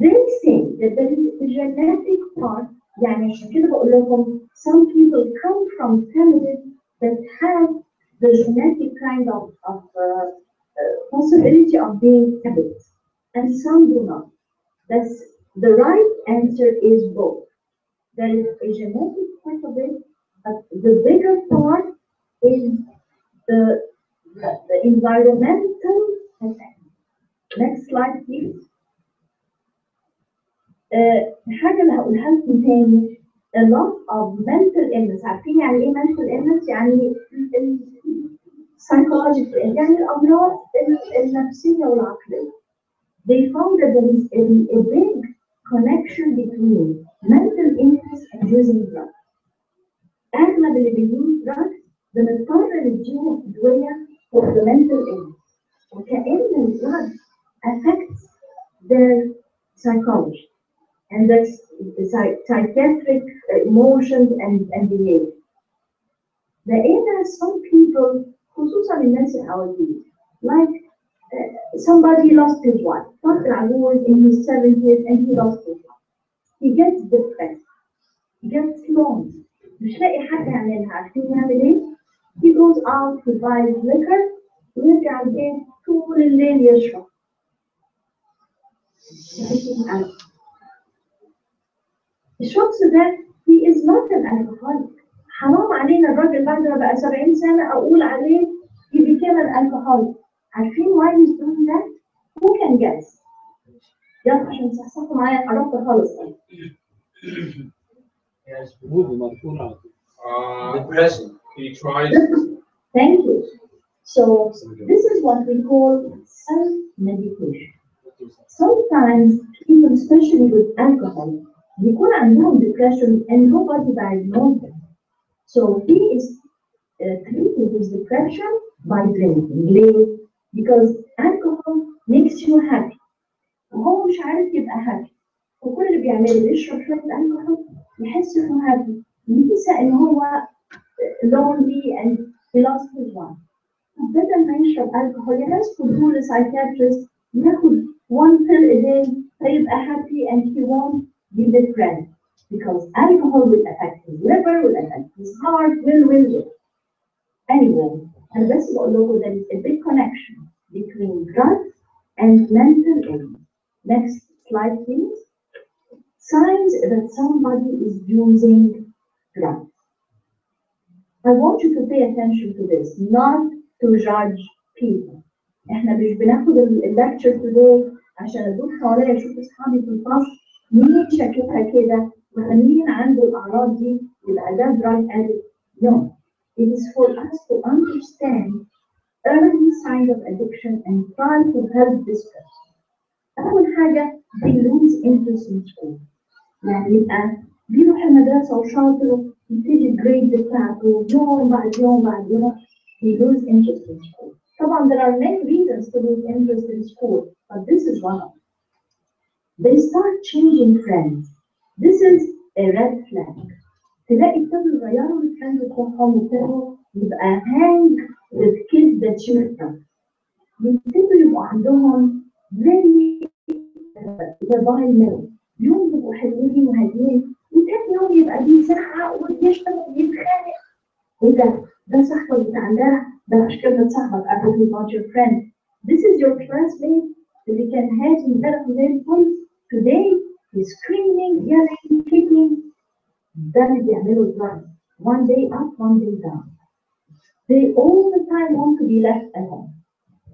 They say that there is a genetic part, يعني عشان كده بقول لكم some people come from families that have the genetic kind of possibility of being addicts, and some do not. That's the right answer is both. There is a genetic part of it, but the bigger part is the environmental effect. Next slide, please. الحاجة اللي هقولها لكم تاني a lot of mental illness. عارفين يعني ايه mental illness؟ يعني psychological، يعني الأمراض النفسية والعقلية. They found that there is a big connection between mental illness and using drugs. أغلب اللي بيجوا drugs بنضطر نديهم أدوية for the mental illness. وكأن الدرug affects their psychology. And that's psychiatric emotions and behavior. لقينا some people, خصوصا الناس العواجيز, like somebody lost his wife. Dr. Agour in his 70s and he lost his wife. He gets depressed. He gets lonely. مش لاقي حاجة يعملها. عارفين يعمل إيه؟ He goes out to buy liquor ويرجع البيت طول الليل يشرب. الشخص ده he is not an alcoholic. حرام علينا الراجل بعد ما بقى 70 سنة أقول عليه he became an alcoholic. عارفين why he's doing that? Who can guess? يلا عشان تصحصحوا معايا قربت خالص. Depression. He tried. Thank you. So this is what we call self-medication. Sometimes people, especially with alcohol, بيكون عندهم depression and nobody diagnosed them. So he is treating his depression by drinking. Because alcohol makes you happy. وهو مش عارف يبقى happy. وكل اللي بيعمله يشرب شوية alcohol يحس إنه happy. ينسى إن هو lonely and he lost his wife. بدل ما يشرب alcohol ينسى تقول لسايكاتريست ياخد one pill a day فيبقى happy and he won't be depressed. Because alcohol will affect his liver, will affect his heart, will. Anyway, and that's what logo, there is a big connection between drugs and mental illness. Next slide, please. Signs that somebody is using drugs. I want you to pay attention to this, not to judge people. احنا مش بناخد الليكتشر today عشان ادوق حواليا اشوف اصحابي في الفصل مين شكلها كده ومين عنده الاعراض دي يبقى ده drug addict. No, it is for us to understand early signs of addiction and try to help this person. أول حاجة they lose interest in school. يعني يبقى بيروح المدرسة وشاطر يبتدي الجريد بتاعته يوم بعد يوم بعد يوم he lose interest in school. طبعا there are many reasons to lose interest in school, but this is one of them. They start changing friends. This is a red flag. تلاقي الطفل غيروا الفريند بتوعهم وابتدوا يبقى hang with kids that shoot them. يبتدوا يبقوا عندهم very وباي ميل، يوم بيبقوا حلوين وهاديين، وتاني يوم يبقى بيزعق وبيشتم وبيتخانق. ده صاحبك بتاع ده، ده مش كلمة صاحبك. I hope you got your friend. This is your classmate اللي كان هادي امبارح وزي الفل. Today he's screaming, yelling, kicking. ده اللي بيعملوا drugs. One day up, one day down. They all the time want to be left alone.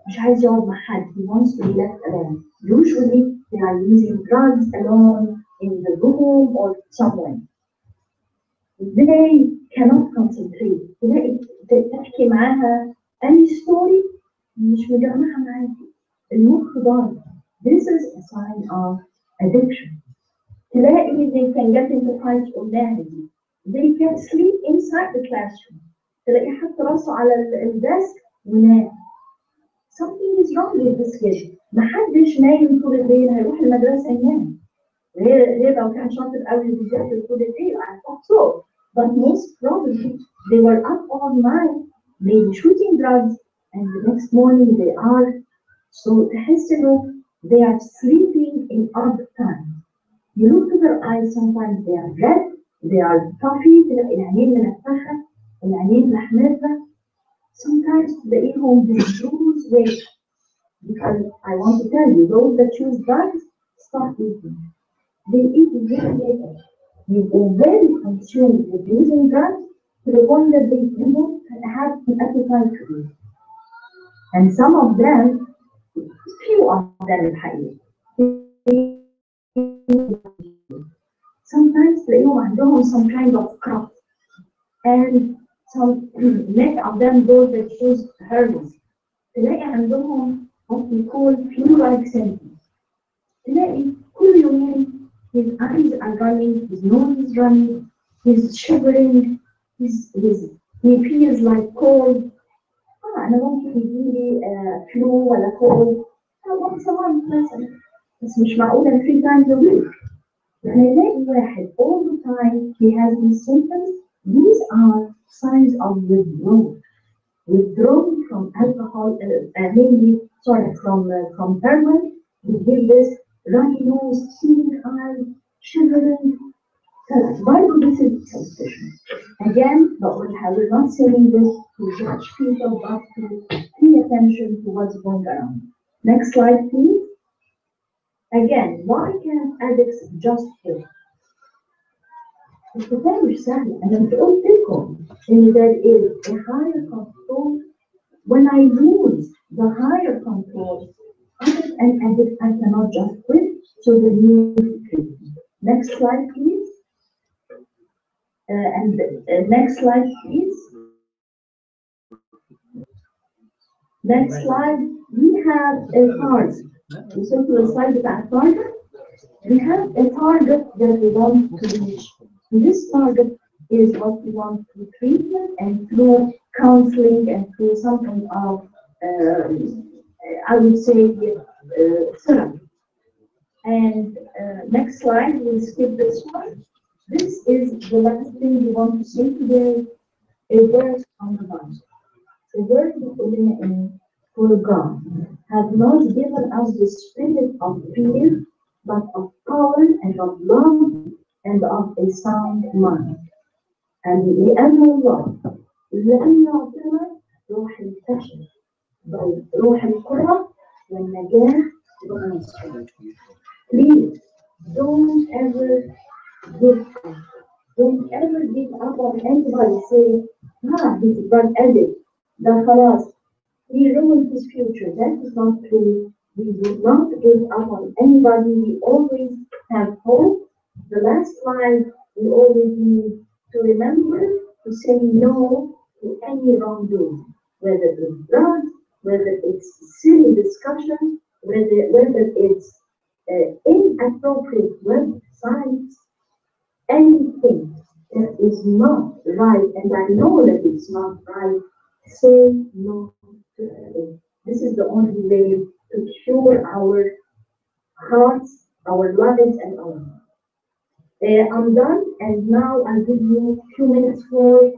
مش عايز يقعد مع حد. He wants to be left alone. Usually they are using drugs alone in the room or somewhere. They cannot concentrate. تلاقي تحكي معاها أي ستوري مش مجمعها معاكي. المخ ضايع. This is a sign of addiction. تلاقي they can get into fights قدامك. They can sleep inside the classroom. تلاقي حط راسه على الديسك ونام. Something is wrong with this kid. محدش نايم طول الليل هيروح المدرسة ينام. غير لو كان شاطر قوي بيذاكر طول الليل. I thought so. But most probably they were up all night, maybe shooting drugs, and the next morning they are so hesitant, they are sleeping in odd time. You look to their eyes, sometimes they are red, they are puffy, العينين منفخة, العينين محمرة. Sometimes تلاقيهم they lose weight. Because I want to tell you, those that choose drugs, stop eating. They eat very little. They are very consumed with using drugs to the point that they don't have an appetite to eat. And some of them, few of them الحقيقة. Sometimes تلاقيهم عندهم some kind of cough. And many of them those that choose herbs. تلاقي عندهم what we call flu-like symptoms. تلاقي كل يومين his eyes are running, his nose is running, he's shivering, he feels like cold. أنا ممكن يجيلي flu ولا cold once a month مثلا، بس مش معقولة 3 times a week. يعني نلاقي واحد all the time he has these symptoms. These are signs of withdrawal from alcohol, mainly from heroin. We give this runny nose, searing eyes, shivering. Why do this is suspicion? Again, but we're not saying this to judge people, but to pay attention to what's going on. Next slide, please. Again, why can't addicts just quit? الكتاب مش سهل. أنا مش قلت لكم إن there is a higher control. When I lose the higher control, as an addict, I cannot just quit. So the new treatment. Next slide, please. Next slide, please. Next slide. We have a target. You saw to the slide about target. We have a target that we want to reach. This target is what we want through treatment and through counseling and through something of, I would say, therapy. And next slide, we'll skip this one. This is the last thing we want to say today, a verse on the Bible. The word in for God has not given us the spirit of fear, but of power and of love and of a sound mind. And لأن الله لم يعطينا روح الفشل بل روح القدرة والنجاح والنصر. Please don't ever give up. Don't ever give up on anybody saying, he's a drug addict. Then خلاص, he ruined his future. That is not true. We do not give up on anybody. We always have hope. The last slide, we always need to remember to say no to any wrongdoing, whether it's drugs, whether it's silly discussion, whether it's inappropriate websites, anything that is not right, and I know that it's not right, say no to it. This is the only way to cure our hearts, our lives, and our lives. I'm done, and now I'll give you a few minutes for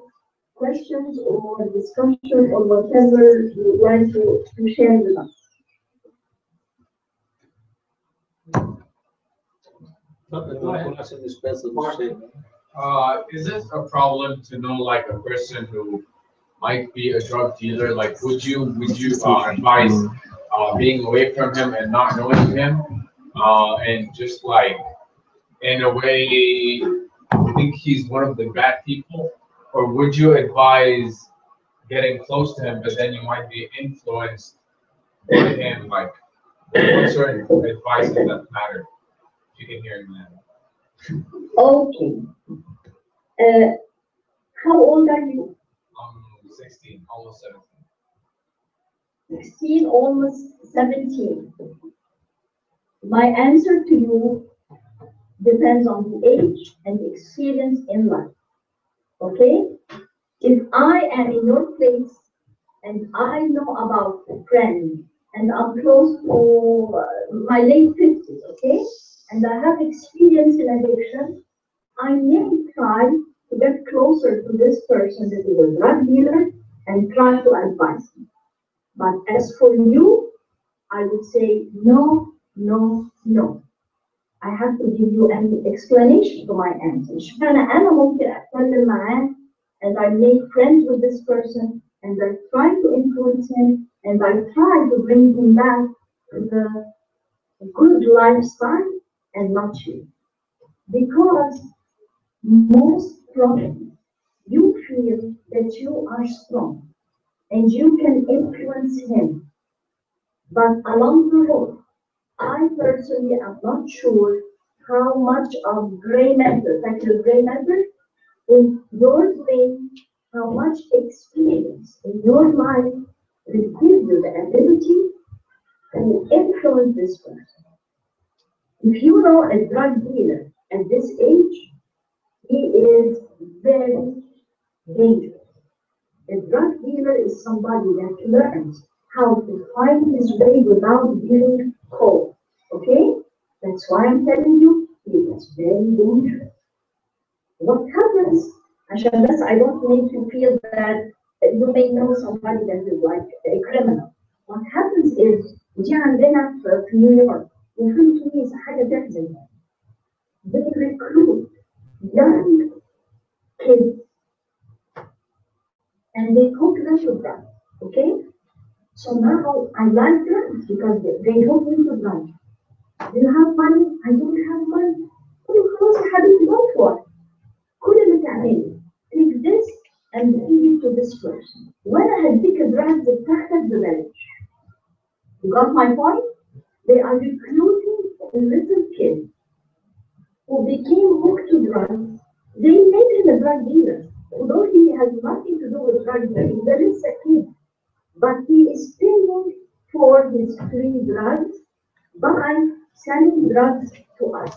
questions or discussion or whatever you would like to share with us. Is it a problem to know like a person who might be a drug dealer? Like, would you advise being away from him and not knowing him, and just like in a way, you think he's one of the bad people, or would you advise getting close to him, but then you might be influenced by him? Like, what's your advice in that matter? If you can hear me now. Okay. How old are you? 16, almost 17. 16, almost 17. My answer to you depends on the age and the experience in life. Okay? If I am in your place and I know about a friend and I'm close to my late 50s, okay? And I have experience in addiction, I may try to get closer to this person that is a drug dealer and try to advise him. But as for you, I would say no, no, no. I have to give you an explanation to my answer. أنا ممكن أتكلم معاه and I make friends with this person and I try to influence him and I try to bring him back to the good lifestyle and not you. Because most probably you feel that you are strong and you can influence him. But along the road, I personally am not sure how much of gray matter, actually gray matter, in your brain, how much experience in your life will give you the ability to influence this person. If you know a drug dealer at this age, he is very dangerous. A drug dealer is somebody that learns how to find his way without being caught. Okay? That's why I'm telling you, he is very dangerous. What happens, عشان بس I don't make you feel that you may know somebody that is like a criminal. What happens is, دي عندنا في نيويورك وفي تونس حاجة تحزن. They recruit young kids and they hook them to drugs. Okay? So now I like drugs because they hook me to drugs. Do you have money? I don't have money. Oh, خلاص يا حبيبي, go for it. كل اللي تعمله take this and give it to this person. وأنا هديك الدراجز بتاعتك ببلاش. You got my point? They are recruiting a little kid who became hooked to drugs. They made him a drug dealer. Although he has nothing to do with drug dealing, there is a kid. But he is paying for his free drugs by selling drugs to us.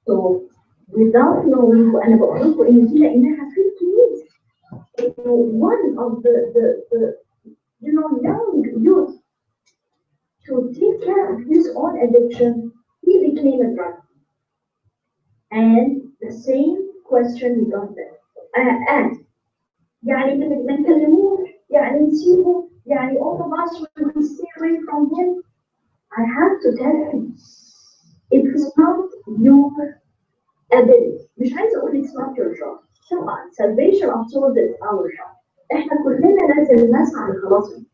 So without knowing, وأنا بقول لكم إن دي لأنها في الكنيسة. One of the young youth to take care of his own addiction, he became a drug. And the same question we got there. And يعني ما نكلموش, يعني نسيبه, يعني all of us will stay away from him. I have to tell him, it is not your ability. مش عايزة أقول it's not your job. طبعا salvation of souls is our job. إحنا كلنا لازم نسعى لخلاصهم.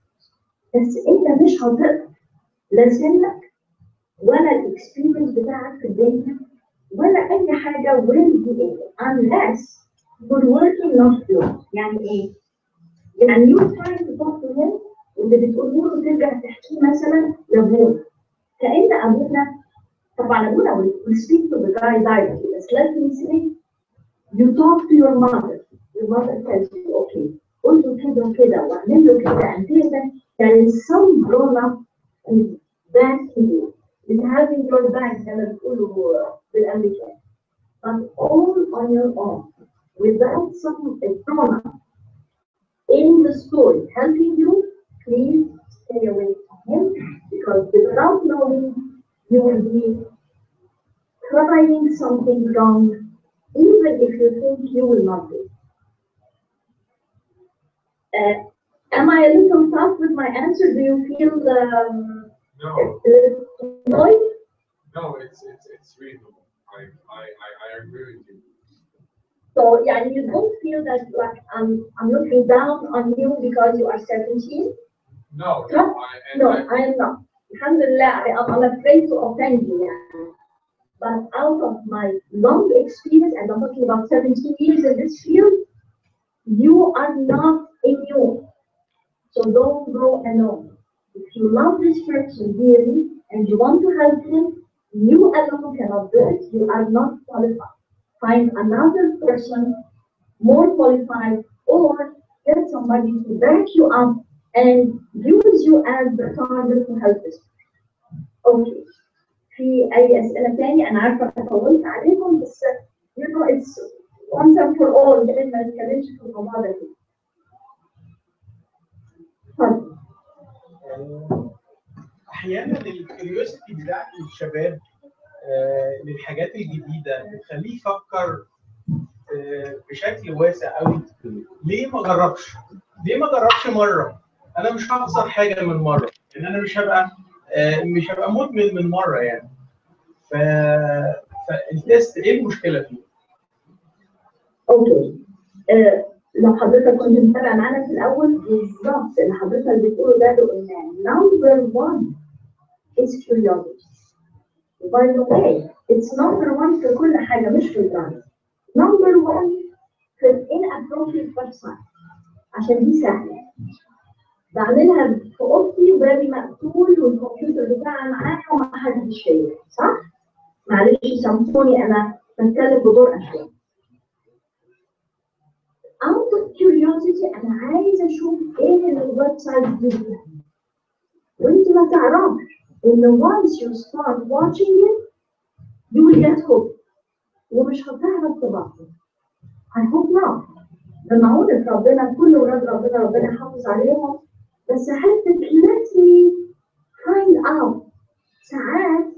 بس أنت مش هتقدر لا سنك ولا الاكسبيرينس بتاعك في الدنيا ولا أي حاجة will be able unless you're working not yours. يعني إيه؟ يعني you trying to talk to him واللي بتقوله له ترجع تحكيه مثلا لأبونا. كأن أبونا طبعا أبونا will speak to the guy directly. But let me say, you talk to your mother. Your mother tells you, okay, قول له كده وكده واعمل له كده and this and there is some grown up is backing you, is having your back زي ما بتقولوا بالأمريكان. But all on your own, without some grown up in the story helping you, please stay away from him because without knowing, you will be trying something wrong, even if you think you will not do. Am I a little tough with my answer? Do you feel No. annoyed? No, it's reasonable. I agree with you. So yeah, you don't feel that like I'm looking down on you because you are 17. No, No, no, I am not. Alhamdulillah, I'm afraid to offend you. Yeah. But out of my long experience, and I'm talking about 17 years in this field, you are not immune. So don't go alone. If you love this person dearly and you want to help him, you alone cannot do it. You are not qualified. Find another person more qualified, or get somebody to back you up and use you as the target to help this. Okay. في أي أسئلة تاني؟ أنا عارفة طولت عليكم بس you know it's once and for all لأن ما نتكلمش في الموضوع ده كده. اتفضل. احيانا الكيوريوسيتي بتاعت الشباب للحاجات الجديده بتخليه يفكر بشكل واسع قوي. ليه ما جربش؟ ليه ما جربش مره؟ انا مش هخسر حاجه من مره، لان انا مش هبقى مدمن من مره يعني. فالتست ايه المشكله فيه؟ اوكي. لو حضرتك كنت متابع معانا في الاول بالظبط اللي حضرتك بتقوله ده قلناه. Number 1 is curiosity. By the way, it's number 1 في كل حاجه مش في الدراسه. Number 1 في inappropriate website عشان دي سهله. بعملها في اوضتي وبابي مقفول والكمبيوتر بتاعي معايا ومحدش شايف، صح؟ معلش سامحوني انا بتكلم بجرأة شويه. Out of curiosity أنا عايزة أشوف إيه اللي الويب سايت دي فيها. وأنت ما تعرفش إن once you start watching it you will get hooked ومش هتعرف تبطل. I hope not. بمعونة ربنا كل ولاد ربنا يحافظ عليهم، بس حتى let me find out. ساعات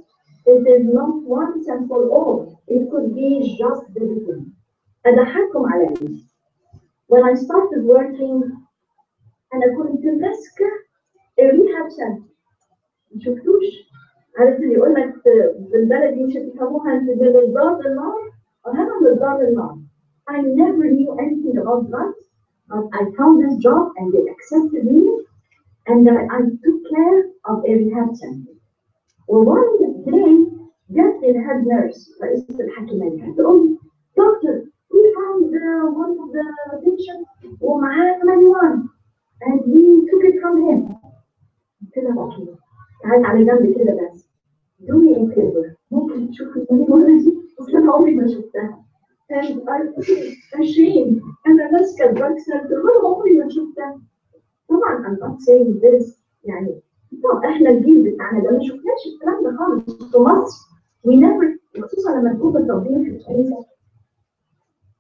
it is not once and for all. It could be just the beginning. أضحككم على إيه؟ When I started working, أنا كنت ماسكة الريهاب سنتر. ما شفتوش؟ عارف اللي يقول لك بالبلدي مش هتفهموها أنت من الدار للنار؟ أنا من الدار للنار. I never knew anything about drugs, but I found this job and they accepted me, and I took care of a rehab center. One day, just the head nurse, رئيسة الحكيمات, تقول لي, Doctor, we found one of the patients ومعاه marijuana and we took it from him. قلت لها اوكي تعالي على جنب كده بس. Do me a favor. ممكن تشوفي الماريجوانا دي؟ اصل انا عمري ما شفتها. And I'm ashamed. انا ماسكه الدراج سنتر وانا عمري ما شفتها. طبعا I'm not saying this يعني طب احنا الجيل بتاعنا ده ما شفناش الكلام ده خالص في مصر. We never خصوصا لما نكون متربيين في الكنيسه.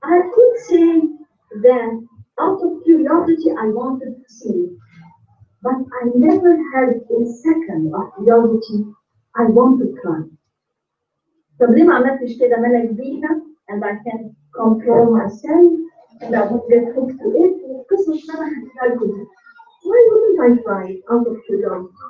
I could say that out of curiosity I wanted to see, but I never had a second of curiosity I want to try. طب ليه ما عملتش كده؟ ما انا كبيرة and I can control myself and I won't get hooked to it. والقصة اللي انا هحكيها لكم دي. Why wouldn't I try it out of curiosity?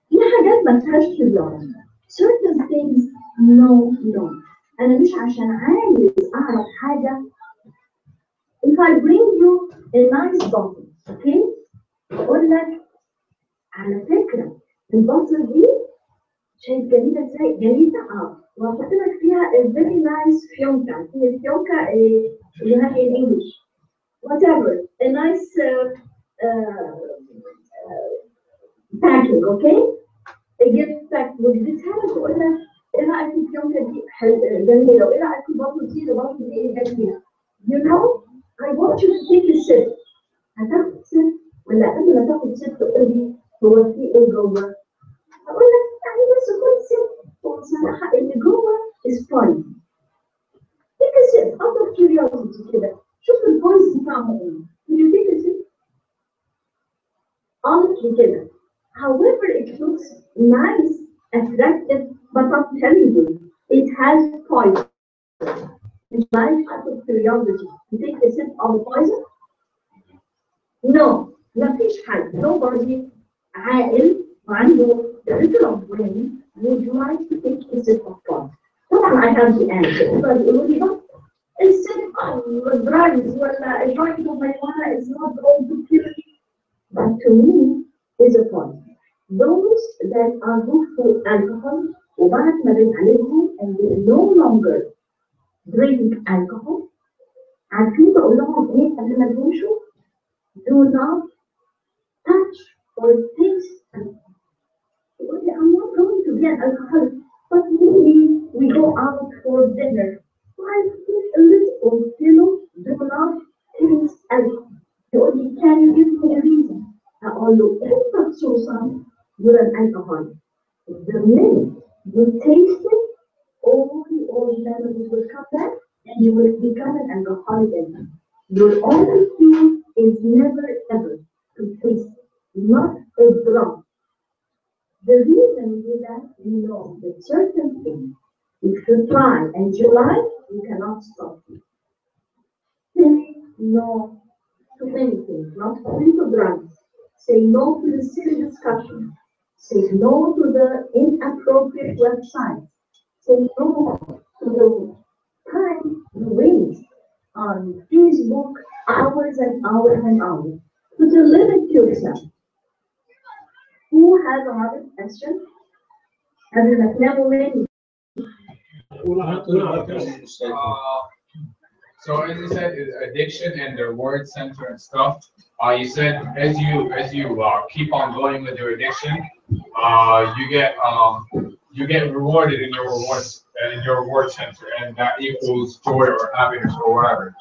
في حاجات ما فيهاش curiosity. Certain things no. أنا مش عشان عايز أعرف حاجة. If I bring you a nice bottle, okay? أقول لك على فكرة البottle دي شايف جميلة إزاي؟ جميلة وأحط لك فيها a very nice فيونكة. هي الفيونكة اللي هي in English. Whatever, a nice packing, okay? A gift pack واديتها لك وأقول لك إيه رأيك في الفيونكة دي؟ جميلة، وإيه رأيك في البطل دي؟ البطل دي إيه جميلة؟ You know, I want you to take a sip. هتاخد sip ولا قبل ما تاخد sip تقول لي هو في إيه جوه؟ أقول لك يعني بس خد sip. وبصراحة اللي جوه is fun. Take a sip out of curiosity كده. شوف الفويس بتاعهم إيه. Will you take a sip? Honestly كده. However, it looks nice, attractive, but I'm telling you, it has poison. It's like out of curiosity. You take a sip of poison? No, ما فيش حد. Nobody عاقل وعنده a little of brain would like to take a sip of coffee. طبعا I have the answer. يقدر يقولوا لي بقى السip of drugs ولا a joint of marijuana is not going to kill you. But to me is a point. Those that are good for alcohol وبعد ما بنعالجهم and they no longer drink alcohol عارفين بقول لهم ايه قبل ما تمشوا؟ Do not touch or taste alcohol. I'm not going to be an alcoholic, but maybe we go out for dinner. I take a little pillow, do not taste alcohol. Can you give me a reason? Although if Susan, you're an alcoholic, the minute you taste it, all the old memories will come back and you will become an alcoholic again. Your only cue is never ever to taste it, not a drop. The reason is that you know that certain things, if you try and you like, you cannot stop it. Say no to many things, not only to drugs. Say no to the silly discussion. Say no to the inappropriate websites. Say no to the time you waste on Facebook hours and hours and hours. Put a limit to yourself. Who has another question? قبل ما تناموا مني. So as you said, addiction and the reward center and stuff. You said as you keep on going with your addiction, you get rewarded in your reward center, and that equals joy or happiness or whatever.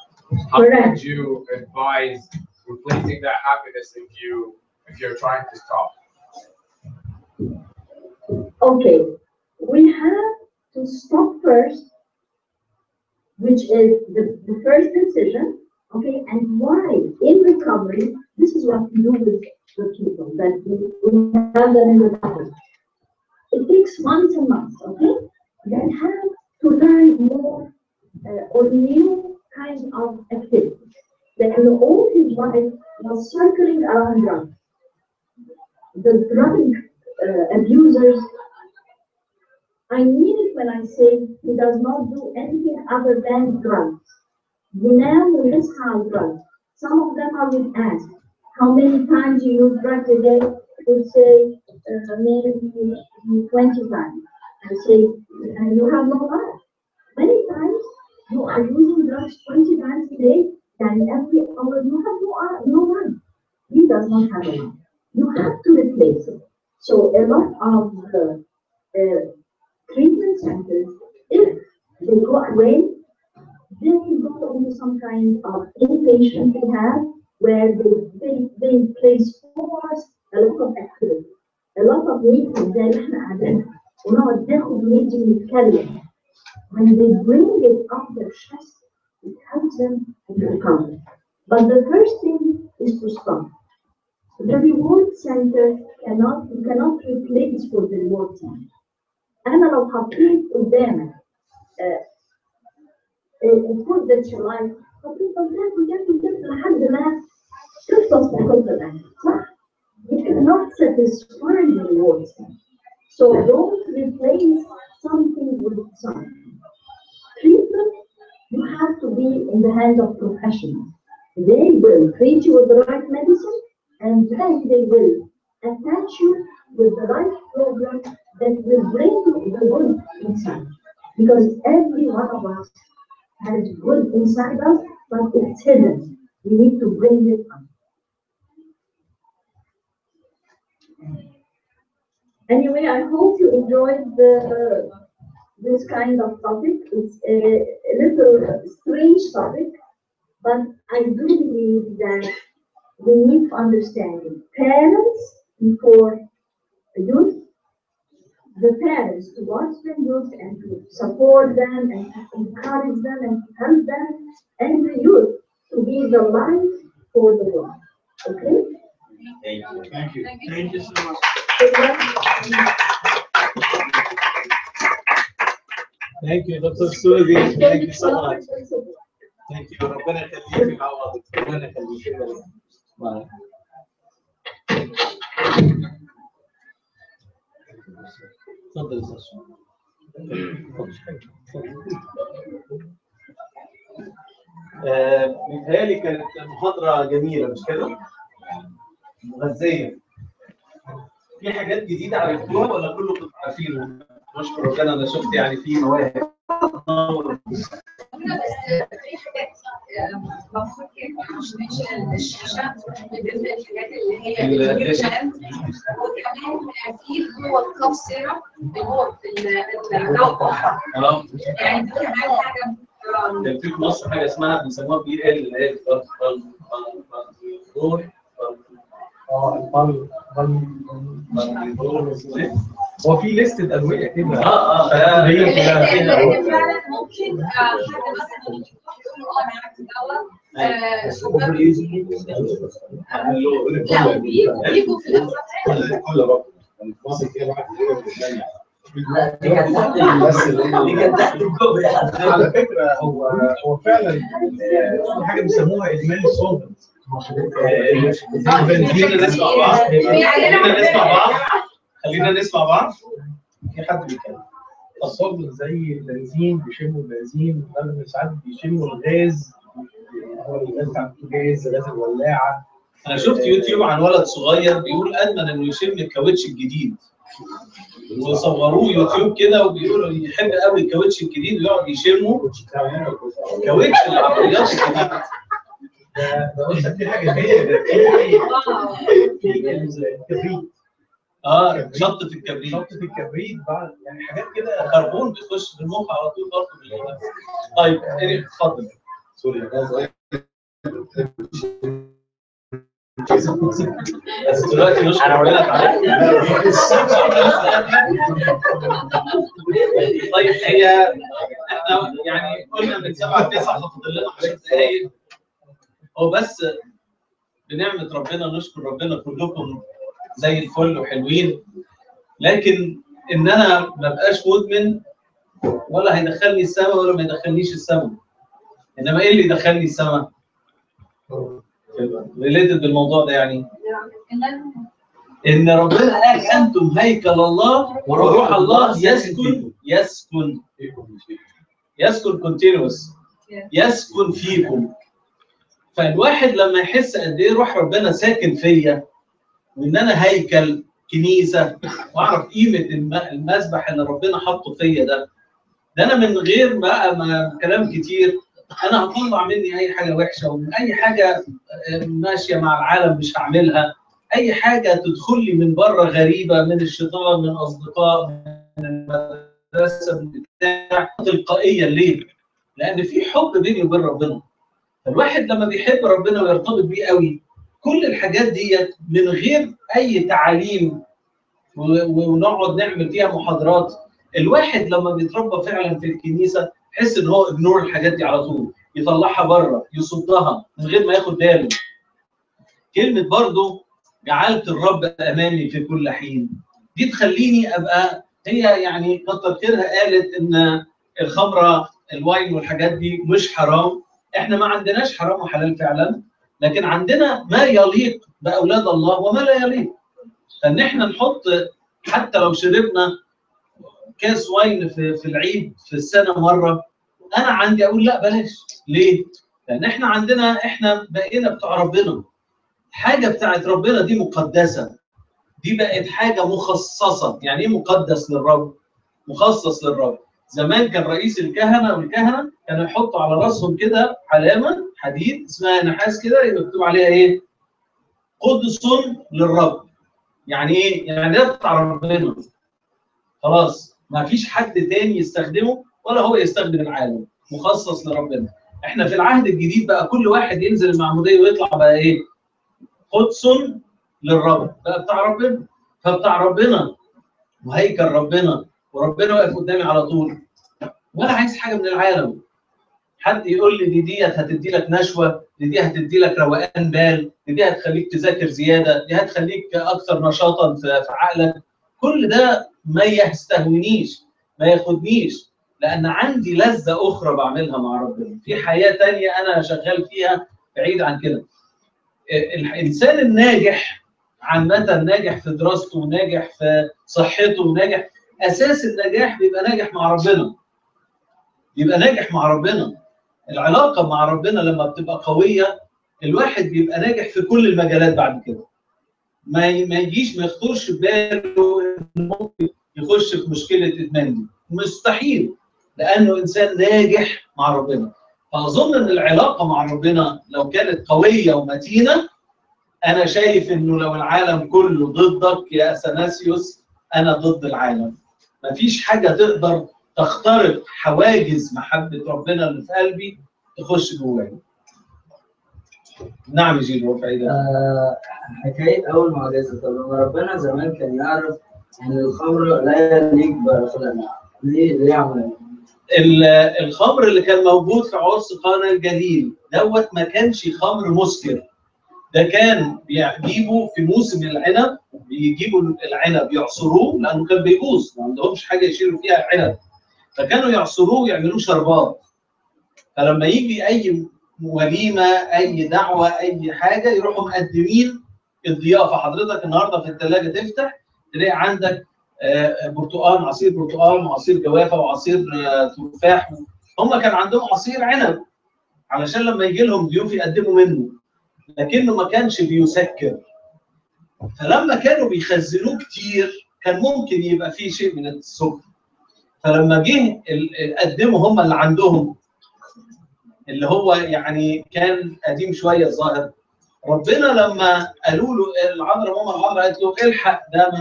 How would you advise replacing that happiness if you're trying to stop? Okay, we have to stop first, which is the first decision, okay, and why in recovery, this is what we do with the people that we have them in recovery. It takes months and months, okay, then have to learn more or new kinds of activities. That all his life was circling around drugs. The drug abusers, I mean it when I say he does not do anything other than drugs. ينام ويصحى على drugs. Some of them I would ask, how many times you use drugs a day? They would say maybe 20 times. I say, and you have no life. Many times you are using drugs 20 times a day, and every hour you have no life. He does not have a life. You have to replace it. So a lot of treatment centers, if they go away, then we go into some kind of inpatient rehab where they place for us a lot of activity, a lot of meetings زي اللي احنا قاعدين ونقعد ناخد ندي ونتكلم. When they bring it off their chest, it helps them to recover. But the first thing is to stop. The reward center you cannot replace for the reward center. أنا لو حطيت قدامك الفود that you like هتفضل تاكل لحد ما تخلص من كل الأكل صح؟ You cannot satisfy the reward center. So don't replace something with something. Treatment, you have to be in the hands of professionals. They will treat you with the right medicine, and then they will attach you with the right program that will bring you the good inside. Because every one of us has good inside us, but it's hidden. We need to bring it up. Anyway, I hope you enjoyed this kind of topic. It's a little strange topic, but I do believe that we need to understand it. Parents before youth, the parents to watch the youth and to support them and to encourage them and to help them, and the youth to be the light for the world. Okay? Thank you. Thank you. Thank you so much. Thank you, Dr. Suzy. Thank you so much. Thank you. ربنا يخليك يعوضك. ربنا يخليك. Bye. اتفضل يا استاذ. متهيألي كانت محاضرة جميلة مش كده؟ مغذية. في حاجات جديدة عرفتوها ولا كله كنتوا عارفينه؟ نشكر ربنا أنا شفت يعني في مواهب. بس في حاجات المفروض مش منشن الشاشه من ضمن الحاجات اللي هي جدا، وكمان في جوه الكاب سيرب اللي هو في الروحه يعني دي كمان حاجه. كان في مصر حاجة اسمها بنسموها بي ال اللي هي هو في لستة أدوية كده اللي فعلا ممكن حد مثلا يقول اه انا عندي دواء شوجر لا بيجوا في الأسابيع على فكرة هو فعلا في حاجة بيسموها إدمان السولفنت. خلينا نسمع بعض. خلينا نسمع بعض. في حد بيتكلم السولفنت زي البنزين، بيشموا البنزين، ساعات بيشموا الغاز، هو الغاز بتاع البوتاجاز، غاز الولاعة. أنا شفت يوتيوب عن ولد صغير بيقول أدمن إنه يشم الكاوتش الجديد. وصوروه يوتيوب كده وبيقولوا يحب قوي الكاوتش الجديد ويقعد يشمه كاوتش العربيات الجديده. ده قلت في حاجه في الكبريت. شطه الكبريت. شطه الكبريت بعد يعني حاجات كده كربون بتخش في المخ على طول برضه. طيب اتفضل. سوري بس دلوقتي نشكر ربنا تعالى. طيب هي احنا يعني قلنا من 7 ل 9 فاضل لنا 10 دقايق. هو بس بنعمة ربنا نشكر ربنا كلكم زي الفل وحلوين، لكن ان انا ما بقاش مدمن ولا هيدخلني السماء ولا ما يدخلنيش السماء. انما ايه اللي يدخلني السماء؟ ريليتد بالموضوع ده يعني ان ربنا قال انتم هيكل الله وروح الله يسكن كونتينوس، يسكن فيكم. فالواحد لما يحس قد ايه روح ربنا ساكن فيا وان انا هيكل كنيسه واعرف قيمه المسبح اللي ربنا حطه فيا ده انا من غير ما كلام كتير انا هطلع مني اي حاجه وحشه، ومن اي حاجه ماشيه مع العالم مش هعملها، اي حاجه تدخل لي من بره غريبه، من الشيطان، من اصدقاء، من المدرسه، من بتاع تلقائيا. ليه؟ لان في حب بيني وبين ربنا. فالواحد لما بيحب ربنا ويرتبط بيه قوي كل الحاجات ديت من غير اي تعاليم ونقعد نعمل فيها محاضرات. الواحد لما بيتربى فعلا في الكنيسه يحس ان هو اجنور الحاجات دي على طول، يطلعها بره، يصدها من غير ما ياخد باله. كلمه برضو جعلت الرب امامي في كل حين دي تخليني ابقى، هي يعني كتر خيرها قالت ان الخمره الواين والحاجات دي مش حرام. احنا ما عندناش حرام وحلال فعلا، لكن عندنا ما يليق باولاد الله وما لا يليق. فان احنا نحط حتى لو شربنا كاس واين في العيد في السنه مره، انا عندي اقول لا بلاش. ليه؟ لان احنا عندنا احنا بقينا بتوع ربنا. حاجه بتاعت ربنا دي مقدسه، دي بقت حاجه مخصصه. يعني ايه مقدس للرب؟ مخصص للرب. زمان كان رئيس الكهنه والكهنه كانوا يحطوا على راسهم كده علامه حديد اسمها نحاس كده مكتوب عليها ايه؟ قدس للرب. يعني ايه؟ يعني ده بتاع ربنا. خلاص ما فيش حد تاني يستخدمه ولا هو يستخدم العالم، مخصص لربنا. احنا في العهد الجديد بقى كل واحد ينزل المعموديه ويطلع بقى ايه؟ قدس للرب، بقى بتاع ربنا. فبتاع ربنا وهيكل ربنا وربنا واقف قدامي على طول، ولا عايز حاجه من العالم. حد يقول لي ديت هتدي لك نشوه، دي هتدي لك روقان بال، دي هتخليك تذاكر زياده، دي هتخليك اكثر نشاطا في عقلك، كل ده ما يستهونيش، ما ياخدنيش، لان عندي لذه اخرى بعملها مع ربنا، في حياه ثانيه انا شغال فيها بعيد عن كده. الانسان الناجح عامة ناجح في دراسته وناجح في صحته وناجح، أساس النجاح بيبقى ناجح مع ربنا. بيبقى ناجح مع ربنا. العلاقة مع ربنا لما بتبقى قوية الواحد بيبقى ناجح في كل المجالات بعد كده. ما يجيش ما يخطرش في باله انه ممكن يخش في مشكلة إدمان دي. مستحيل، لأنه إنسان ناجح مع ربنا. فأظن إن العلاقة مع ربنا لو كانت قوية ومتينة، أنا شايف إنه لو العالم كله ضدك يا أثناسيوس أنا ضد العالم. مفيش حاجة تقدر تخترق حواجز محبة ربنا اللي في قلبي تخش جوايا. نعم جيل رفعي ده. حكاية أول معجزة. طب لما ربنا زمان كان يعرف إن الخمر لا يليق بأخلاقنا، ليه عمل؟ الخمر اللي كان موجود في عرس قانا الجليل دوت ما كانش خمر مسكر. ده كان بيجيبوا في موسم العنب، بيجيبوا العنب يعصروه لانه كان بيبوظ، ما عندهمش حاجه يشيلوا فيها العنب، فكانوا يعصروه ويعملوه شربات. فلما يجي اي وليمه، اي دعوه، اي حاجه، يروحوا مقدمين الضيافه. حضرتك النهارده في الثلاجه تفتح تلاقي عندك برتقال، عصير برتقال وعصير جوافه وعصير تفاح. هم كان عندهم عصير عنب علشان لما يجي لهم ضيوف يقدموا منه، لكنه ما كانش بيسكر. فلما كانوا بيخزنوه كتير كان ممكن يبقى فيه شيء من السكر. فلما جه قدموا هم اللي عندهم، اللي هو يعني كان قديم شويه الظاهر، ربنا لما قالوا له العذراء ماما العذراء قالت له الحق ده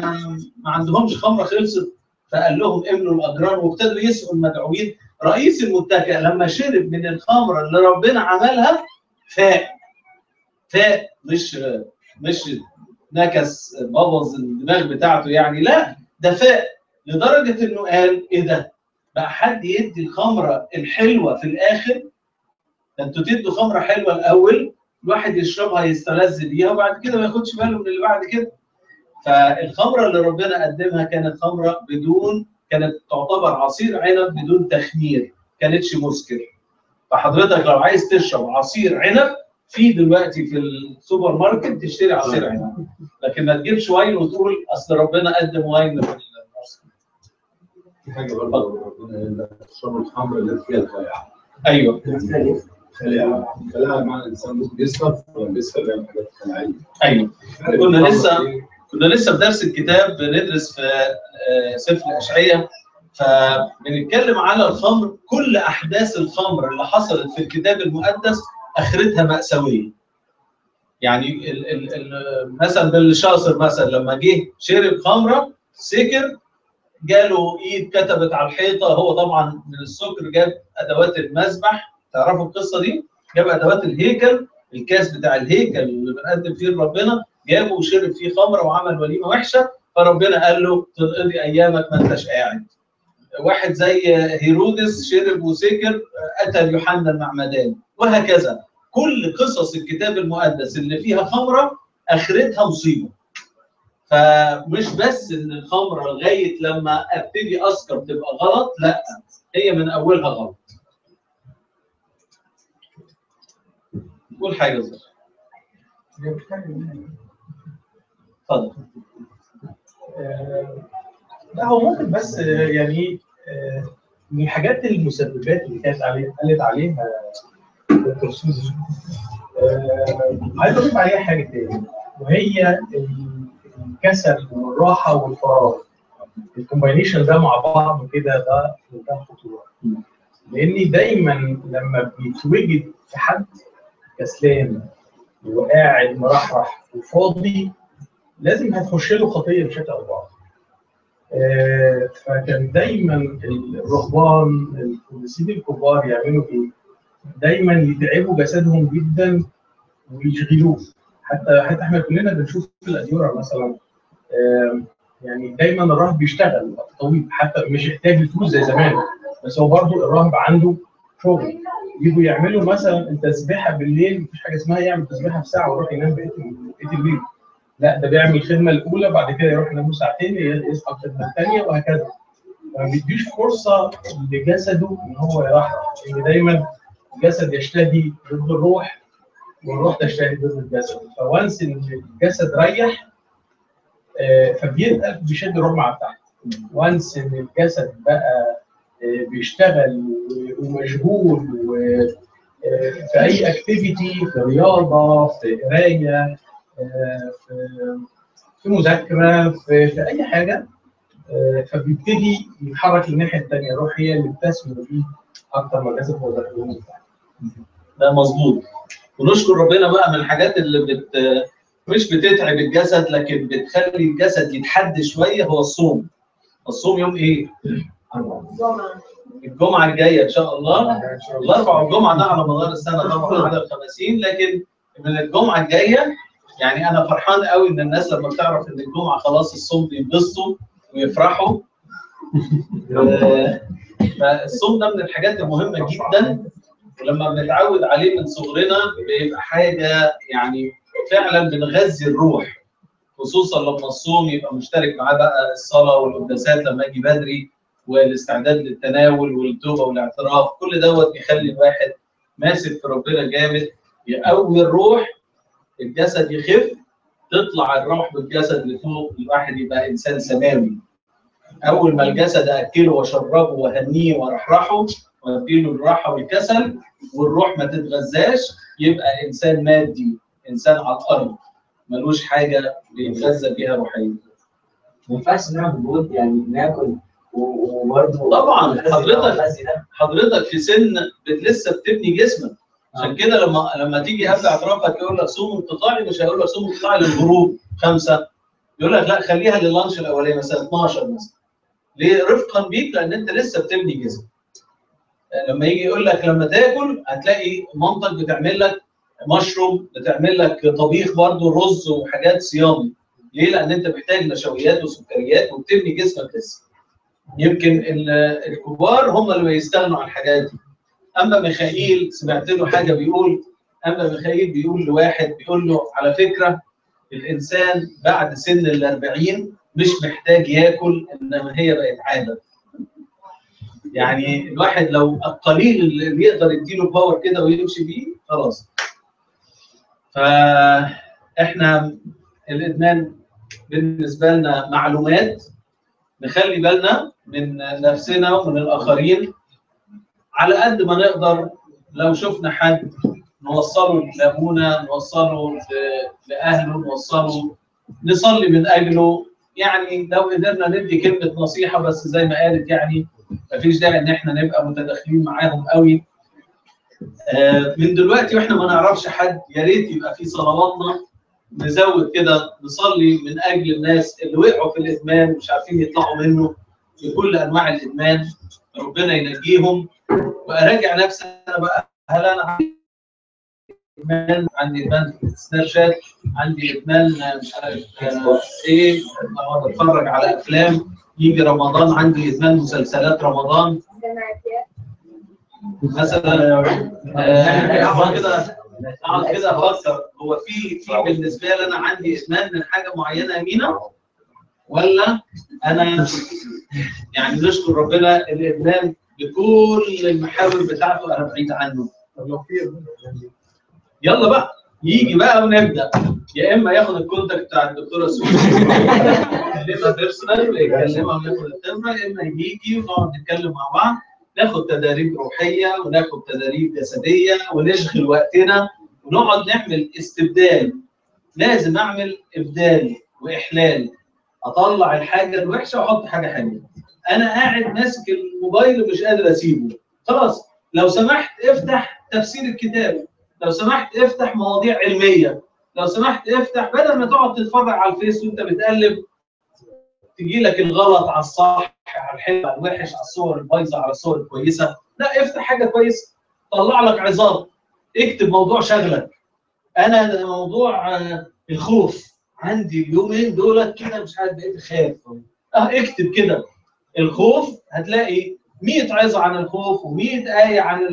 ما عندهمش خمره خلصت، فقال لهم املوا الاجران وابتدوا يسقوا المدعوين. رئيس المتكئ لما شرب من الخمره اللي ربنا عملها فاق، مش نكس بوظ الدماغ بتاعته يعني، لا ده فاق لدرجه انه قال ايه ده؟ بقى حد يدي الخمره الحلوه في الاخر؟ ده انتوا تدوا خمره حلوه الاول الواحد يشربها يستلذ بيها وبعد كده ما ياخدش باله من اللي بعد كده. فالخمره اللي ربنا قدمها كانت خمره كانت تعتبر عصير عنب بدون تخمير، كانتش مسكر. فحضرتك لو عايز تشرب عصير عنب في دلوقتي في السوبر ماركت تشتري عصير عنب، لكن ما تجيبش واين وتقول اصل ربنا قدم واين في العصير. في حاجه برضه ربنا تشرب الخمر اللي فيها الخلاعه. ايوه خلاعه مع الانسان ممكن يسرف ولا بيسرف يعمل حاجات خلاعيه. ايوه كنا لسه في درس الكتاب بندرس في سفر الاشعياء، فبنتكلم على الخمر. كل احداث الخمر اللي حصلت في الكتاب المقدس اخرتها مأساويه. يعني مثلا بلشاصر مثلا لما جه شرب خمره سكر، جاله ايد كتبت على الحيطه. هو طبعا من السكر جاب ادوات المذبح، تعرفوا القصه دي؟ جاب ادوات الهيكل، الكاس بتاع الهيكل اللي بنقدم فيه لربنا، جابه وشرب فيه خمره وعمل وليمه وحشه، فربنا قال له تنقضي ايامك ما انتش قاعد. واحد زي هيرودس شرب وسكر، قتل يوحنا المعمدان، وهكذا. كل قصص الكتاب المقدس اللي فيها خمره اخرتها مصيبه. فمش بس ان الخمره لغايه لما ابتدي اسكر تبقى غلط، لا، هي من اولها غلط. قول حاجه صغيره. اتفضل. لا هو ممكن بس يعني من الحاجات المسببات اللي قالت عليها دكتور سوزي، عايز اضيف عليها حاجه تاني، وهي الكسل والراحه والفراغ. الكومباينيشن ده مع بعض كده ده منتهى الخطوره، لاني دايما لما بيتوجد في حد كسلان وقاعد مرحرح وفاضي لازم هتخش له خطيه بشكل او باخر. فكان دايما الرهبان القديسين الكبار يعملوا ايه؟ دايما يتعبوا جسدهم جدا ويشغلوه. حتى احنا كلنا بنشوف في الاديره مثلا يعني دايما الراهب بيشتغل وقت طويل، حتى مش يحتاج الفلوس زي زمان، بس هو برضه الراهب عنده شغل. يجوا يعملوا مثلا التسبيحه بالليل، مفيش حاجه اسمها يعمل تسبيحه في ساعه ويروح ينام بقيه الليل. لا، ده بيعمل الخدمه الاولى بعد كده يروح ينام ساعتين يصحى الخدمه الثانيه وهكذا. ما بيديش فرصه لجسده ان هو يرحرح، لان دايما الجسد يشتهي ضد الروح والروح تشتهي ضد الجسد. فوانس ان الجسد ريح فبيبقى بيشد الركبه بتاعته. وانس ان الجسد بقى بيشتغل ومشغول في اي اكتيفيتي، في رياضه، في قرايه، في مذاكره، في اي حاجه، فبيبتدي يتحرك للناحيه الثانيه. الروح هي اللي بتسمو فيه اكتر ما الجسد هو ده. ده مظبوط. ونشكر ربنا بقى من الحاجات اللي مش بتتعب الجسد لكن بتخلي الجسد يتحد شويه هو الصوم. الصوم يوم ايه؟ الجمعه الجايه ان شاء الله. الاربع والجمعه ده على مدار السنه طبعا عدد 50، لكن من الجمعه الجايه يعني انا فرحان قوي ان الناس لما بتعرف ان الجمعه خلاص الصوم بينبسطوا ويفرحوا. فالصوم ده من الحاجات المهمه جدا، ولما بنتعود عليه من صغرنا بيبقى حاجه يعني فعلا بنغذي الروح، خصوصا لما الصوم يبقى مشترك معاه بقى الصلاه والقداسات لما اجي بدري، والاستعداد للتناول والتوبه والاعتراف. كل دوت بيخلي الواحد ماسك في ربنا جامد، يقوي الروح، الجسد يخف، تطلع الروح بالجسد لفوق، الواحد يبقى انسان سماوي. اول ما الجسد اكله واشربه واهنيه وارحرحه واديله الراحه والكسل والروح ما تتغذاش، يبقى انسان مادي، انسان على الارض ملوش حاجه بيتغذى بيها روحيا. ما ينفعش نعمل جهد يعني ناكل وبرضه طبعا حضرتك في سن لسه بتبني جسمك، عشان كده لما تيجي قبل اعترافك يقول لك صوم انقطاعي، مش هيقول لك صوم انقطاعي للغروب 5، يقول لك لا خليها لللانش الاولاني مثلا 12 مثلا. ليه؟ رفقا بيك، لان انت لسه بتبني جسمك. لما يجي يقول لك لما تاكل هتلاقي مامتك بتعمل لك مشروم، بتعمل لك طبيخ برضه رز وحاجات صيامي. ليه؟ لان انت محتاج نشويات وسكريات وبتبني جسمك لسه. يمكن الكبار هم اللي بيستغنوا عن الحاجات دي. اما ميخائيل سمعت له حاجه بيقول، اما ميخائيل بيقول لواحد، بيقول له على فكره الانسان بعد سن ال40 مش محتاج ياكل، انما هي بقت عاده. يعني الواحد لو القليل اللي يقدر يديله باور كده ويمشي بيه خلاص. فاحنا الادمان بالنسبه لنا معلومات، نخلي بالنا من نفسنا ومن الاخرين على قد ما نقدر. لو شفنا حد نوصله لابونا، نوصله لاهله، نوصله نصلي من اجله. يعني لو قدرنا ندي كلمه نصيحه بس زي ما قالت، يعني مفيش داعي ان احنا نبقى متداخلين معاهم قوي. من دلوقتي واحنا ما نعرفش حد، يا ريت يبقى في صلواتنا نزود كده، نصلي من اجل الناس اللي وقعوا في الادمان ومش عارفين يطلعوا منه، في كل انواع الادمان، ربنا ينجيهم. واراجع نفسي انا بقى، هل انا عندي ادمان؟ عندي ادمان سناب شات، عندي ادمان مش عارف ايه، اقعد اتفرج على افلام، يجي رمضان عندي ادمان مسلسلات رمضان مثلا. اقعد كده افكر، هو في بالنسبه لي انا عندي ادمان من حاجه معينه يمينه، ولا انا يعني نشكر ربنا الادمان بكل المحاور بتاعته انا بعيد عنه. يلا بقى يجي بقى ونبدا، يا اما ياخد الكونتاكت بتاع الدكتوره سوسي يكلمها بيرسونال ويكلمها وياخد الخبره، يا اما يجي ونقعد نتكلم مع بعض، ناخد تدريب روحيه وناخد تدريب جسديه ونشغل وقتنا ونقعد نعمل استبدال. لازم اعمل ابدال واحلال، اطلع الحاجه الوحشه واحط حاجه حلوه. انا قاعد ماسك الموبايل ومش قادر اسيبه، خلاص لو سمحت افتح تفسير الكتاب، لو سمحت افتح مواضيع علميه، لو سمحت افتح، بدل ما تقعد تتفرج على الفيس وانت بتقلب تجي لك الغلط على الصح، على الحلو على الوحش، على الصور البايظه على الصور الكويسه. لا، افتح حاجه كويسه، طلع لك عظات، اكتب موضوع شغلك. انا موضوع الخوف عندي اليومين دولت كده مش عارف بقيت خايف. اكتب كده الخوف، هتلاقي 100 عظه عن الخوف و100 ايه عن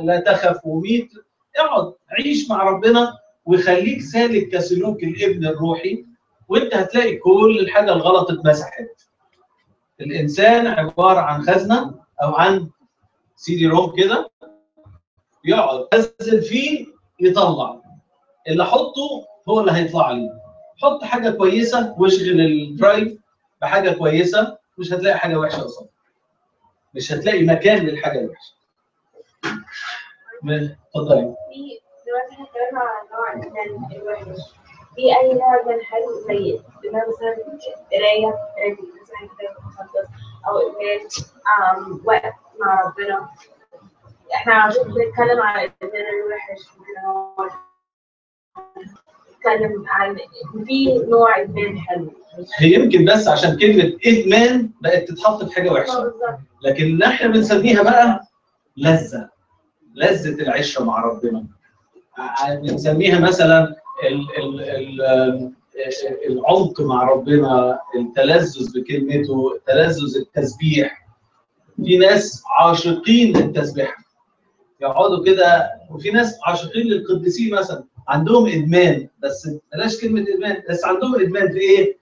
لا تخف و100. اقعد عيش مع ربنا وخليك سالك كسلوك الابن الروحي، وانت هتلاقي كل الحاجه الغلط اتمسحت. الانسان عباره عن خزنه او عن سي دي روم كده، يقعد يخزن فيه يطلع اللي احطه هو اللي هيطلع لي. حط حاجه كويسه واشغل الدرايف بحاجه كويسه، مش هتلاقي حاجه وحشه اصلا. مش هتلاقي مكان للحاجه الوحشه. اتفضلي. في دلوقتي احنا اتكلمنا عن نوع الإدمان الوحش. في أي نوع إدمان حلو زي إدمان مثلا قراية مثلا كتاب مقدس، أو إدمان وقت مع ربنا. احنا عشان بنتكلم عن الإدمان الوحش نتكلم عن في نوع إدمان حلو. هي يمكن بس عشان كلمه ادمان بقت تتحط في حاجه وحشه، لكن احنا بنسميها بقى لذه العشره مع ربنا. بنسميها مثلا العمق مع ربنا، التلذذ بكلمته، تلذذ التسبيح. في ناس عاشقين للتسبيح يقعدوا كده، وفي ناس عاشقين للقديسين مثلا عندهم ادمان، بس بلاش كلمه ادمان، بس عندهم ادمان في ايه؟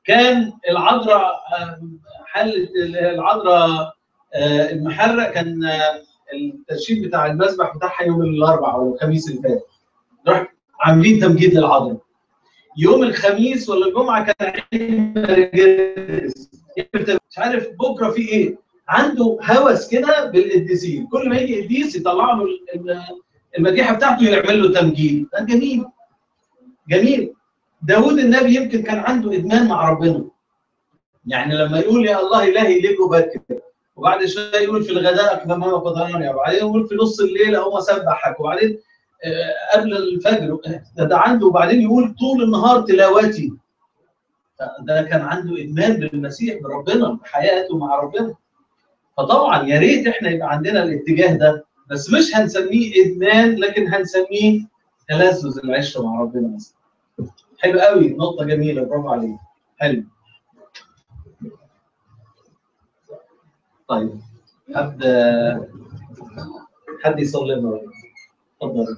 كان العذراء حلت العذراء المحرق، كان التدشين بتاع المذبح بتاعها يوم الاربعاء او الخميس اللي فات، راح عاملين تمجيد للعذراء. يوم الخميس ولا الجمعه كان مش عارف بكره في ايه، عنده هوس كده بالقديسين، كل ما يجي قديس يطلع له المديحه بتاعته يعمل له تمجيد. ده جميل جميل. داوود النبي يمكن كان عنده ادمان مع ربنا، يعني لما يقول يا الله الهي ليك وبكر، وبعد شويه يقول في الغداء اقدم ما قدرني، وبعدين يقول في نص الليل اقوم اسبحك، وبعدين قبل الفجر ده عنده، وبعدين يقول طول النهار تلاوتي. ده كان عنده ادمان بالمسيح بربنا، بحياته مع ربنا. فطبعا يا ريت احنا يبقى عندنا الاتجاه ده، بس مش هنسميه ادمان، لكن هنسميه تلذذ العشره مع ربنا مثلا. حلو قوي، نقطه جميله، برافو عليك. حلو. طيب حد يصلي لنا. اتفضل.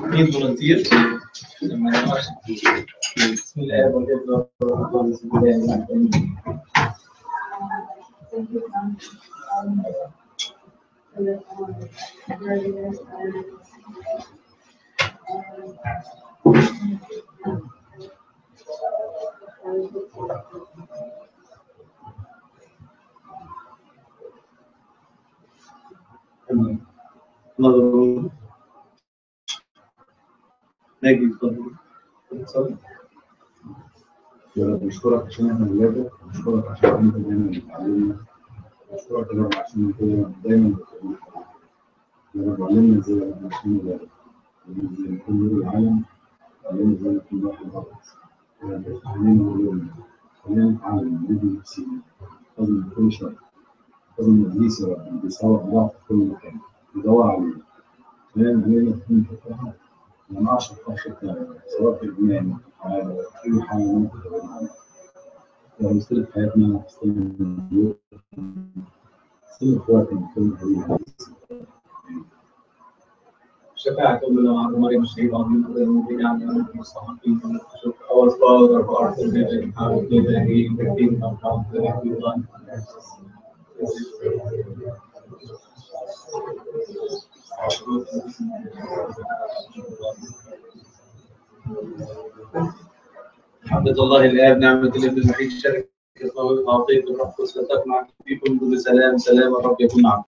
مين فولنتير؟ بسم الله والابن والروح القدس الاله. نظر ناجي. اتفضل. بشكرك عشان احنا ولادك، بشكرك عشان انت دايما بتعلمنا، بشكرك يا رب عشان انت دايما بتعلمنا. يا رب علمنا ازاي احنا عشان ولادك، علمنا ازاي نكون نور العالم، علمنا ازاي نكون واحد غلط. يا رب علمنا ولادنا، خلينا نتعلم ندي نفسينا، لازم نكون شر، لازم ابليس يا رب بيصور ضعف في كل مكان، بيدور علينا. خلينا نكون فكرة ما نعرفش الفخ بتاعنا، سواء في البنيان أو أي حاجة ممكن تبقى معانا. لو نستلف حياتنا، نستلف البيوت، نستلف إخواتنا، نستلف حبيبنا. شفاعة أمنا مع مريم الشهيدة من قبل المؤمنين عن المستحقين Our Father who art in heaven, hallowed be thy name, thy kingdom come, thy will be done. حمد الله الآب، نعمة الابن الوحيد، شركة الله وعطية الروح القدس، تكن معكم فيكم بسلام، سلام الرب يكون معكم.